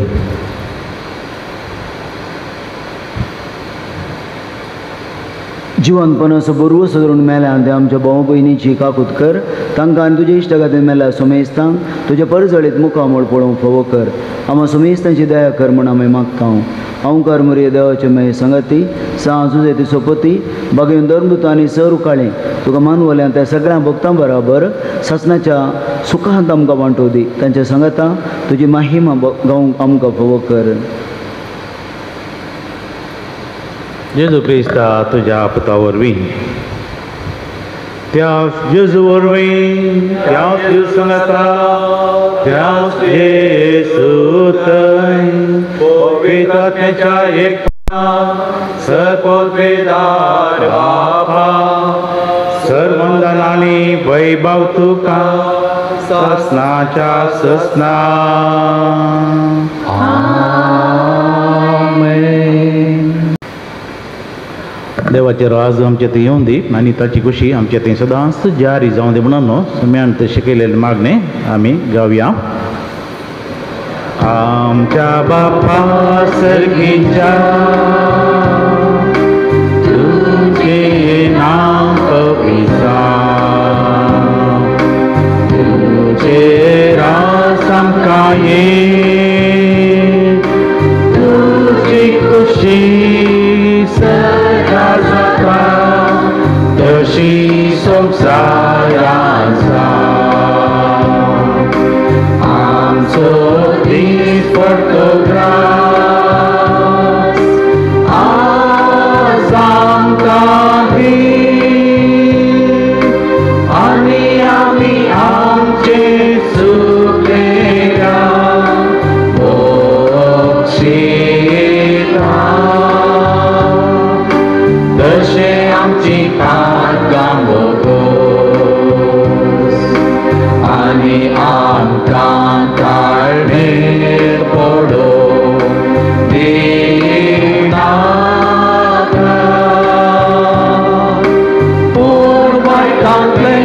S13: जिवंतपणाचो बरवो सदरून मेल्या ते आमच्या भाव भयणीची काकूत कर तांकां आनी तुजे इश्टगातीन मेल्या सोमेस्तांक तुज्या परजळीत मुखामळ पळोवंक फावो कर आमा सोमेस्तांची दया कर म्हूण आमी मागता. ओंकार मरिये देवाचे मागीर संगती सांजुजे तिचो पती भगवन धर्मदूत आनी सर उकाळें तुका मानवल्या त्या सगळ्या भक्तां बराबर ससनाच्या सुखांत आमकां वांटो दी तांच्या संगता तुजी महिमा गावंक आमकां फावो कर.
S4: जेजू क्रिस्ता तुज्या पुता वरवीं त्या जेजू वरवीं त्या संगता त्या येसू थंय पवित्र आत्म्याच्या एक सर्पोद्वेदार बापा सर्वंदन आनी वैभव तुका ससनाच्या ससना. देवाचे राज आमचे थंय येवन दी आनी ताची खुशी आमचे थंय सदांच जारी जावं दी म्हणून समेन ते शिकयलेले मागणे आमी गावया. आमच्या बापा सर्गीच्या तुझे नाम पवित्र तुझे राज आमकां ये तुझी खुशी सदा जाता तशी संवसारांत आमचो दीस पडतो ग्रास आज आमकां दी आनी आमी आमचे चुकलेल्या तशे आमची पातकां बोगोस आनी आमकां काळमेर पडो देनाका पूण वायटांतले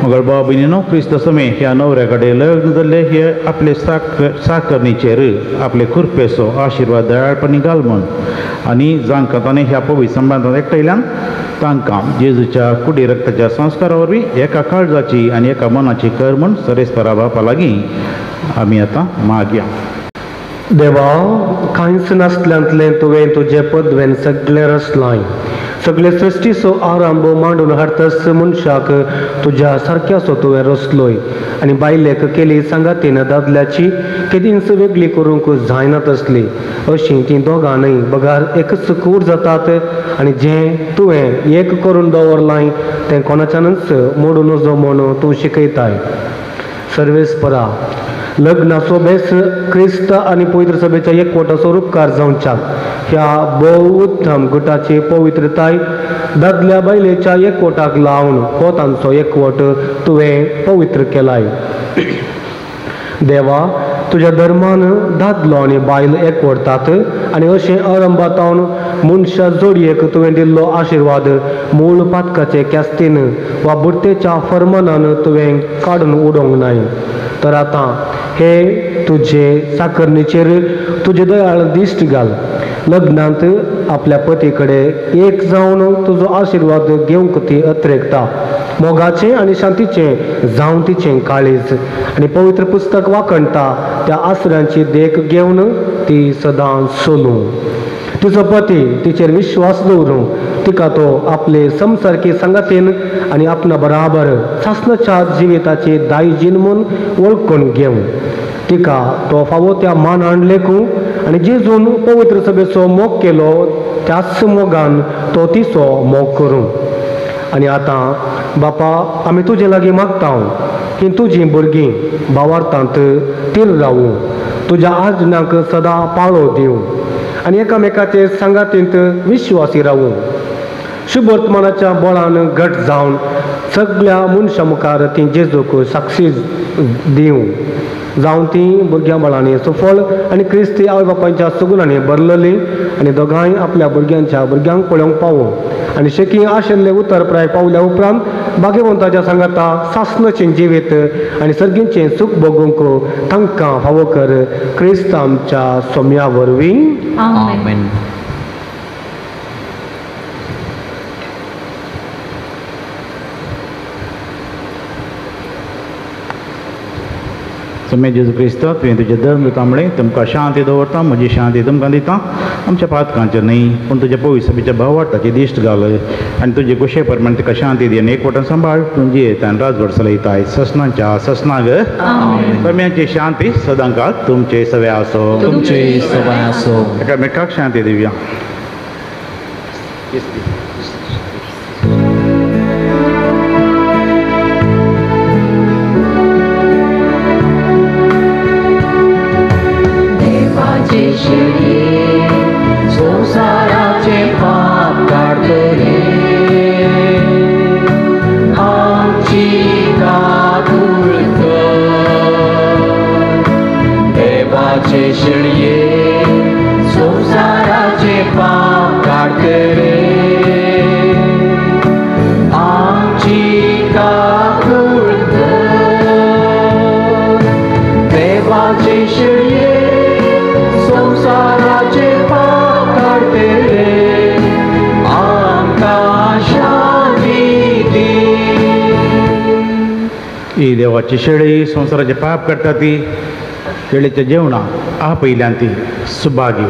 S4: मगर बाब भयणीनो क्रिस्त समे ह्या नवऱ्या कडेन लग्न जाल्ले हे आपले साकरणीचेर आपले खुरपेचो आशिर्वाद दयाळपणी घाल म्हूण आनी जांकां ताणें ह्या पवित्र संबंदांत एकठांयल्यान तांकां जेजूच्या कुडी रक्ताच्या संस्कारा वरवीं एका काळजाची आनी एका मनाची कर म्हूण सरेस्परा बापा लागीं आमी आतां मागया.
S14: देवा कांयच नासल्यांतलें तुवें तुजे पदवेन सगळें रचलां सगळे सृश्टीचो आरंभ मांडून हाडटस मनशाक तुज्या सारक्याचो तुवें रचलोय आनी बायलेक केली सांगातीन दादल्याची केदींच वेगळी करूंक जायना तसली अशीं तीं दोगांय बगार एकच कूड जातात आनी जें तुवें एक करून दवरलां तें कोणाच्यानच मोडून नजो म्हूण तूं शिकयताय. सर्वेस्परा लग्नाचो बेस क्रिस्त आनी पवित्र सभेच्या एकवटाचो उपकार जावच्याक ह्या भोव उत्तम गुटाची पवित्रताय दादल्या बायलेच्या एकवटाक लावन हो तांचो एकवट तुवें पवित्र केलाय. देवा तुज्या धर्मान दादलो आनी बायल एकवटतात आनी अशें आरंभातावन मनशा जोडयेक तुवें दिल्लो आशिर्वाद मूळ पातकाचे क्यास्तीन वा बुडतेच्या फर्मानान तुवें काडून उडोवंक नाय तर आतां हे तुजे साकरणीचेर तुजे दयाळ दिश्ट घाल. लग्नांत आपल्या पती कडेन एक जावन तुजो आशिर्वाद घेवंक ती अत्रेकता मोगाचें आनी शांतीचें जावं तिचें काळीज आनी पवित्र पुस्तक वाकणटा त्या आसऱ्यांची देख घेवन ती सदां चलूं. तिचो पती तिचेर विश्वास दवरूं तिका तो आपले समसारकी संगातीन आनी आपणा बराबर सासणाच्या जिविताची दायजीन म्हूण वळखून घेवं. तिका तो फावो त्या मान हाडलेकू आनी जेजून पवित्र सभेचो मोग केलो त्याच मोगान तो तिसो मोग करूं. आनी आतां बापा आमी तुजे लागीं मागता की तुजीं भुरगीं भावार्थांत तीर रावूं, तुज्या आज्ञांक सदां पाळो दिवं आनी एकामेकाचे संगातींत विश्वासी रावूं. शुभ वर्तमानाच्या बळान घट जावन सगळ्या मनशां मुखार ती जेजूक साक्षी दिवं जावन ती भुरग्यां बाळांनी सफळ आनी क्रिस्ती आवय बापायच्या सगुणांनी भरलेली आनी दोगांय आपल्या भुरग्यांक पळोवंक पावूं आनी शेकी आशिल्ले उतर प्राय पावल्या उपरांत भाग्यवंताच्या सांगाता सासणाचें जिवीत आनी सर्गीचें सूख भोगूंक तांकां फावो कर. क्रिस्त आमच्या सोम्या वरवीं
S8: आमेन.
S4: समय जेजू क्रिस्त तुवें तुजें धर्म तांबडे तुमकां शांती दवरता, म्हजी शांती तुमकां दिता. आमच्या पातकांचेर न्ही पूण तुज्या पवित्र सभेच्या भावार्थाची दिश्ट घाल आनी तुजे कुशे प्रमाणे तिका शांती दी आनी एकवटान सांबाळ तुजी येता राजवट चलयताय ससनांच्या ससनाग. परम्याची शांती सदांकाळ तुमचे सवे आसो. एकामेकाक शांती दिवया.
S6: संसाराचे पाप काढतले आमची काकूळ देवाचे शेळये संसाराचे पाप काढतले आमची काकूळ देवाचे शेळये संसाराचे पाप काढतले आमकां शांती दी.
S4: ही देवाची शेळी संसाराचे पाप काडटा ती शेळीच्या जेवणा पयल्यान ती सुभागी.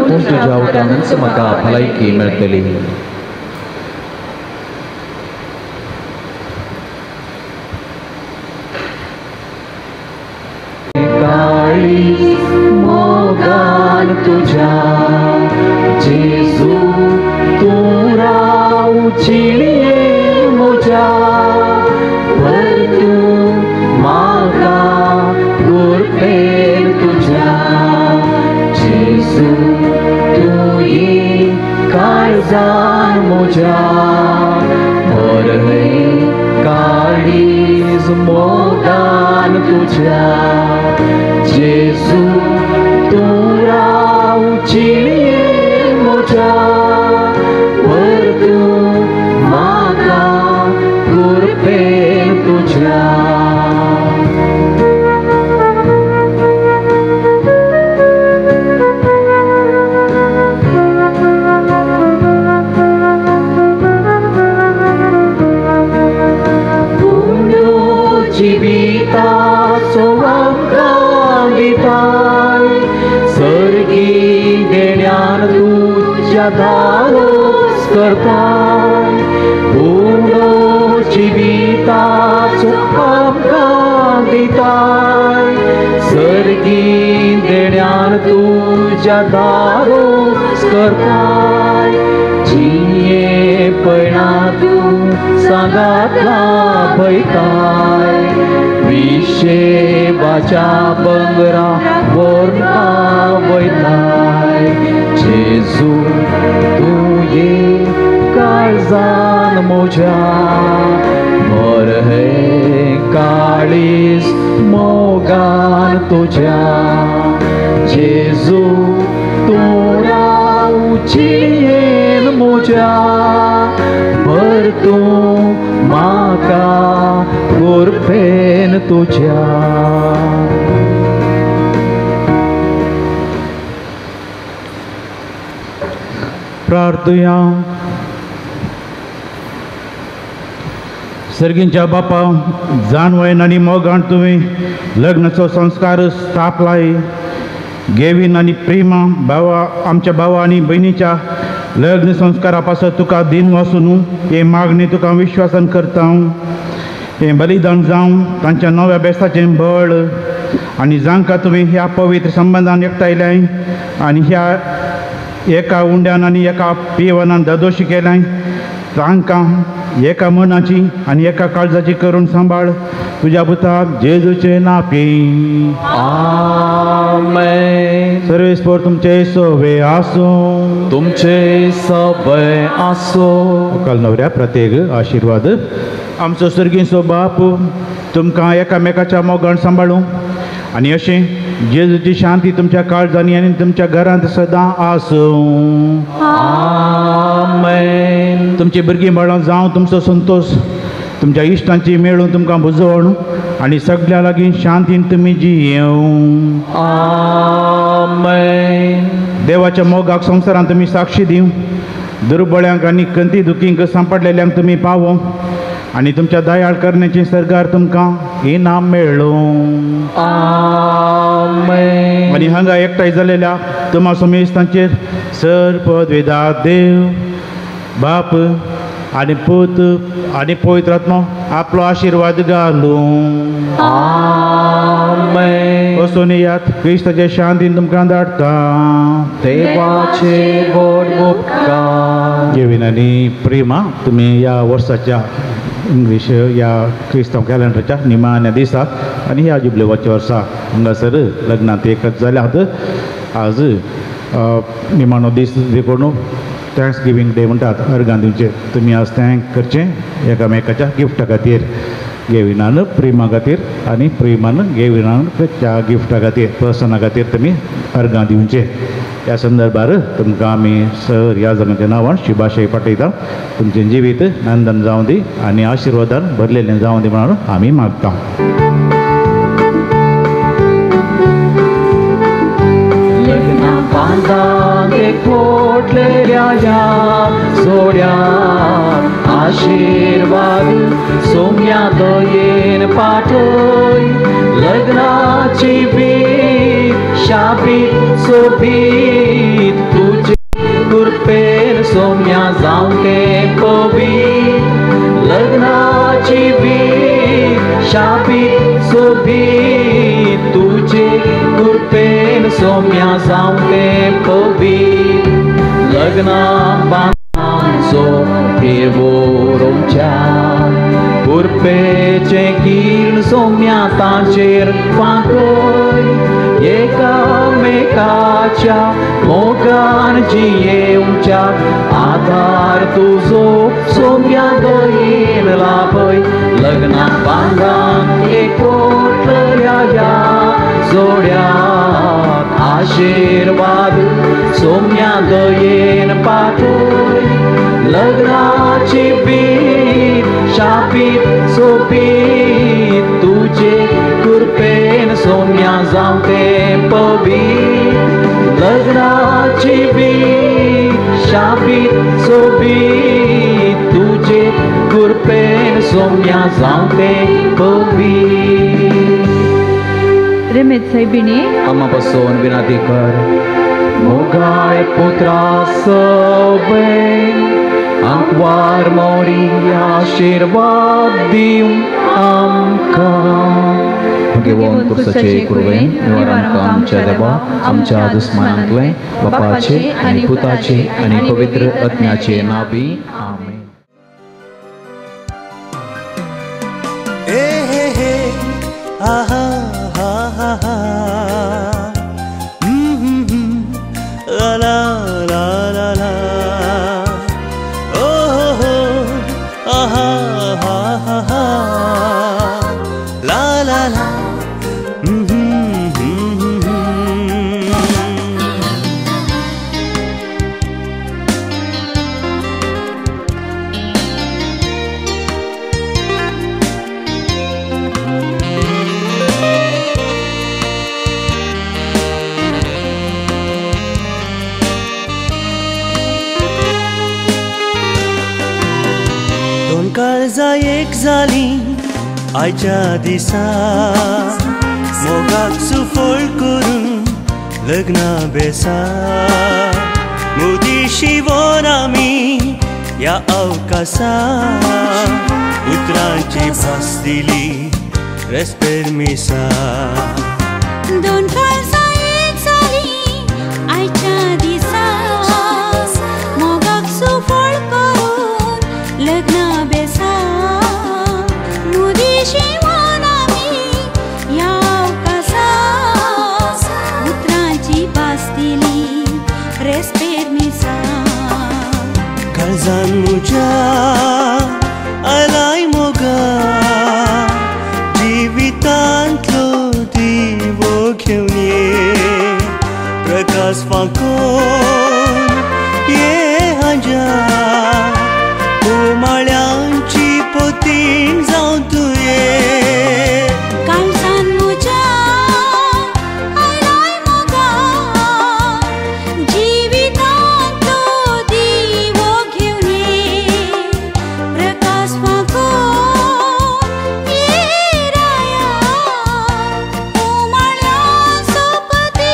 S8: तुज्या उदकांच म्हाका भलायकी मेळटली.
S6: मोगान तुझ्या जेजू तूं राव चिळये म्हज्या भर तूं म्हाका गुरपेन तुझ्या जेजू तूं ये काळजान म्हज्या भर हे काळीज मोगान तुझ्या जेजू तूं राव चिळये म्हज्या भर तूं म्हाका गुरपेन तुझ्या जिविताचो आमकां दिताय सर्गी देण्यान तुज्या धारोस करताय उडो जिविताचो आमकां दिताय सर्गी देण्यान तुज्या धारोस करताय जिये पयणा तूं सांगातला पयताय विशेवाच्या बंगरा वरना वयताय जेजू तूं ये काळजान म्हज्या भर हे काळीज मोगान तुज्या जेजू तूं राव चिळयेन म्हज्या भर तूं म्हाका गुरपेन तुझ्या.
S4: प्रार्थया. सर्गींच्या बापा जानवयन आनी मोगान तुवें लग्नाचो संस्कार स्थापलाय. गेवीन आनी प्रेमा भावा आमच्या भावा आनी भयणीच्या लग्न संस्कारा पासत तुका दिन वासून हे मागणी तुका विश्वासान करता. हें बलिदान जावन तांच्या नव्या बेस्ताचें बळ आनी जांकां तुमी ह्या पवित्र संबंधान एकठांयल्याय आनी ह्या एका उंड्यान आनी एका पिवनान ददोशी केल्याय तांकां एका मनाची आनी एका काळजाची करून सांबाळ तुज्या पुताक जेजूचे नापी
S6: आमेन.
S4: सर्वेस्पर तुमचे सोवे आसूं.
S6: तुमचे सोवे आसूं.
S4: व्हंकल न्हवऱ्या प्रत्येक आशिर्वाद. आमचो सर्गीचो बाप तुमकां एकामेकाच्या मोगान सांबाळूं आनी अशें जेजूची शांती तुमच्या काळजांनी आनी तुमच्या घरांत सदां आसूं.
S6: आमेन.
S4: तुमची भुरगीं बाळां जावं तुमचो संतोष तुमच्या इश्टांची मेळून तुमकां बुजवण आनी सगळ्या लागीं शांतीन तुमी जियेवं.
S6: आमेन.
S4: देवाच्या मोगाक संवसारांत तुमी साक्षी दिवं. दुर्बळ्यांक आनी कंती दुखींक सांपडलेल्यांक तुमी पावो आनी तुमच्या दयाळ करण्याची सरकार तुमकां इनाम मेळ्ळों.
S6: आमेन.
S4: आनी हांगा एकठांय जालेल्या तुमा समेस्तांचेर सरपद वेदात देव बाप आनी पूत आनी पवित्र आत्मा आपलो आशिर्वाद घालूं.
S6: आमेन.
S4: वचून येयात क्रिस्ताचे शांतीन तुमकां धाडटा.
S6: देवाचे गोड उपकार.
S4: गेवीन आनी प्रेमा तुमी ह्या वर्साच्या इंग्लीश या क्रिस्तांव कॅलेंडराच्या निमाण्या दिसाक आनी ह्या जुबलेवाच्या वर्सा हांगासर लग्नांत एकच जाल्यात. आज निमाणो दीस देखून थँक्स गिवींग डे म्हणटात अर्गां दिवचे. तुमी आज थँक करचें एकामेकाच्या गिफ्टा खातीर गेविनान प्रेमा खातीर आनी प्रेमान गेविनान त्या गिफ्टा खातीर प्रसन्ना खातीर तुमी अर्गां दिवचे. ह्या संदर्भार तुमकां आमी सर ह्या जगाच्या नांवान शुभाशय पाठयता. तुमचें जिवीत नंदन जावं दी आनी आशिर्वादान भरलेलें जावं दी म्हणून आमी मागता.
S6: बांधान एकवटलेल्या ह्या सोड्याक आशिर्वाद सोम्या दयेन पाठय. लग्नाची बीत शाबीत सोबीत तुजे कृपेन सोम्या जावं ते पवीत. लग्नाची बीत शाबीत सोबीत तुजे कृपेन सोम्या जावं ते पवीत. लग्ना बांधांचो देवो रोमच्या कृपेचे किरण सोम्या तांचेर पाकय. एकामेकाच्या मोगान जियेवच्या आधार तुजो सोम्या दयेन लाभय. लग्ना बांधान एकवटलेल्या ह्या जोड्याक आशिर्वाद सोम्या दयेन पाठय. लग्नाची बीत शाबीत सोबीत तुजे कृपेन सोम्या जावं ते पवीत. लग्नाची बीत शाबीत सोबीत तुजे कृपेन सोम्या जावं ते पवीत.
S3: रेमेत साहेबिणी
S6: आम्हा पासून विनंती कर. मोगाय पुत्रा सोबे अंकवार मोरी आशिर्वाद दिवं आमकां. घेवन कुर्साचे कुरवेन निवारण आमच्या देवा आमच्या दुस्मानांतले बापाचे आनी पुताचे आनी पवित्र आत्म्याचे नावी. आमेन.
S1: आहा हा हा हा ला ला ला ला ला ओ हो आहा हा हा हा ला ला ला काळजां एक जालीं आयच्या दिसा मोगाक सुफोळ करून लग्ना बेसा. मोदी शिवोन आमी ह्या अवकाशा उतरांची भास दिली रेस्पेर मिसा.
S15: दोन काळजां एक जालीं आयच्या दिसा मोगाक सुफळ करून लग्ना बेसा मुदीशी म्हूण आमी ह्या अवकाशा उतरांची भास दिली रेस्पेर मिसा
S16: काळजान म्हज्या आयलाय मोगा जिवितांतलो दिवो घेवन ये प्रकाश फांकोन ये हांज्या उमाळ्यांची पोतीन जावं तूं ये
S15: काळजान म्हज्या आयलाय मोगा जिवितांतलो दिवो घेवन ये प्रकाश फांकोन ये राया उमाळ्यांचो पती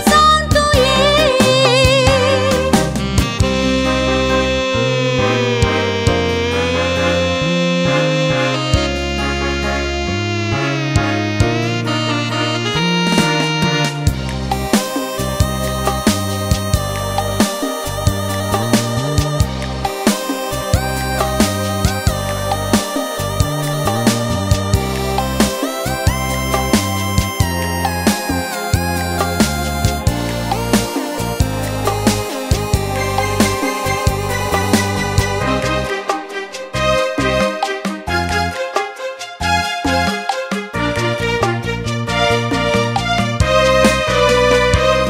S15: जावन तूं ये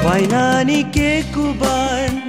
S16: वायनानी के कुबान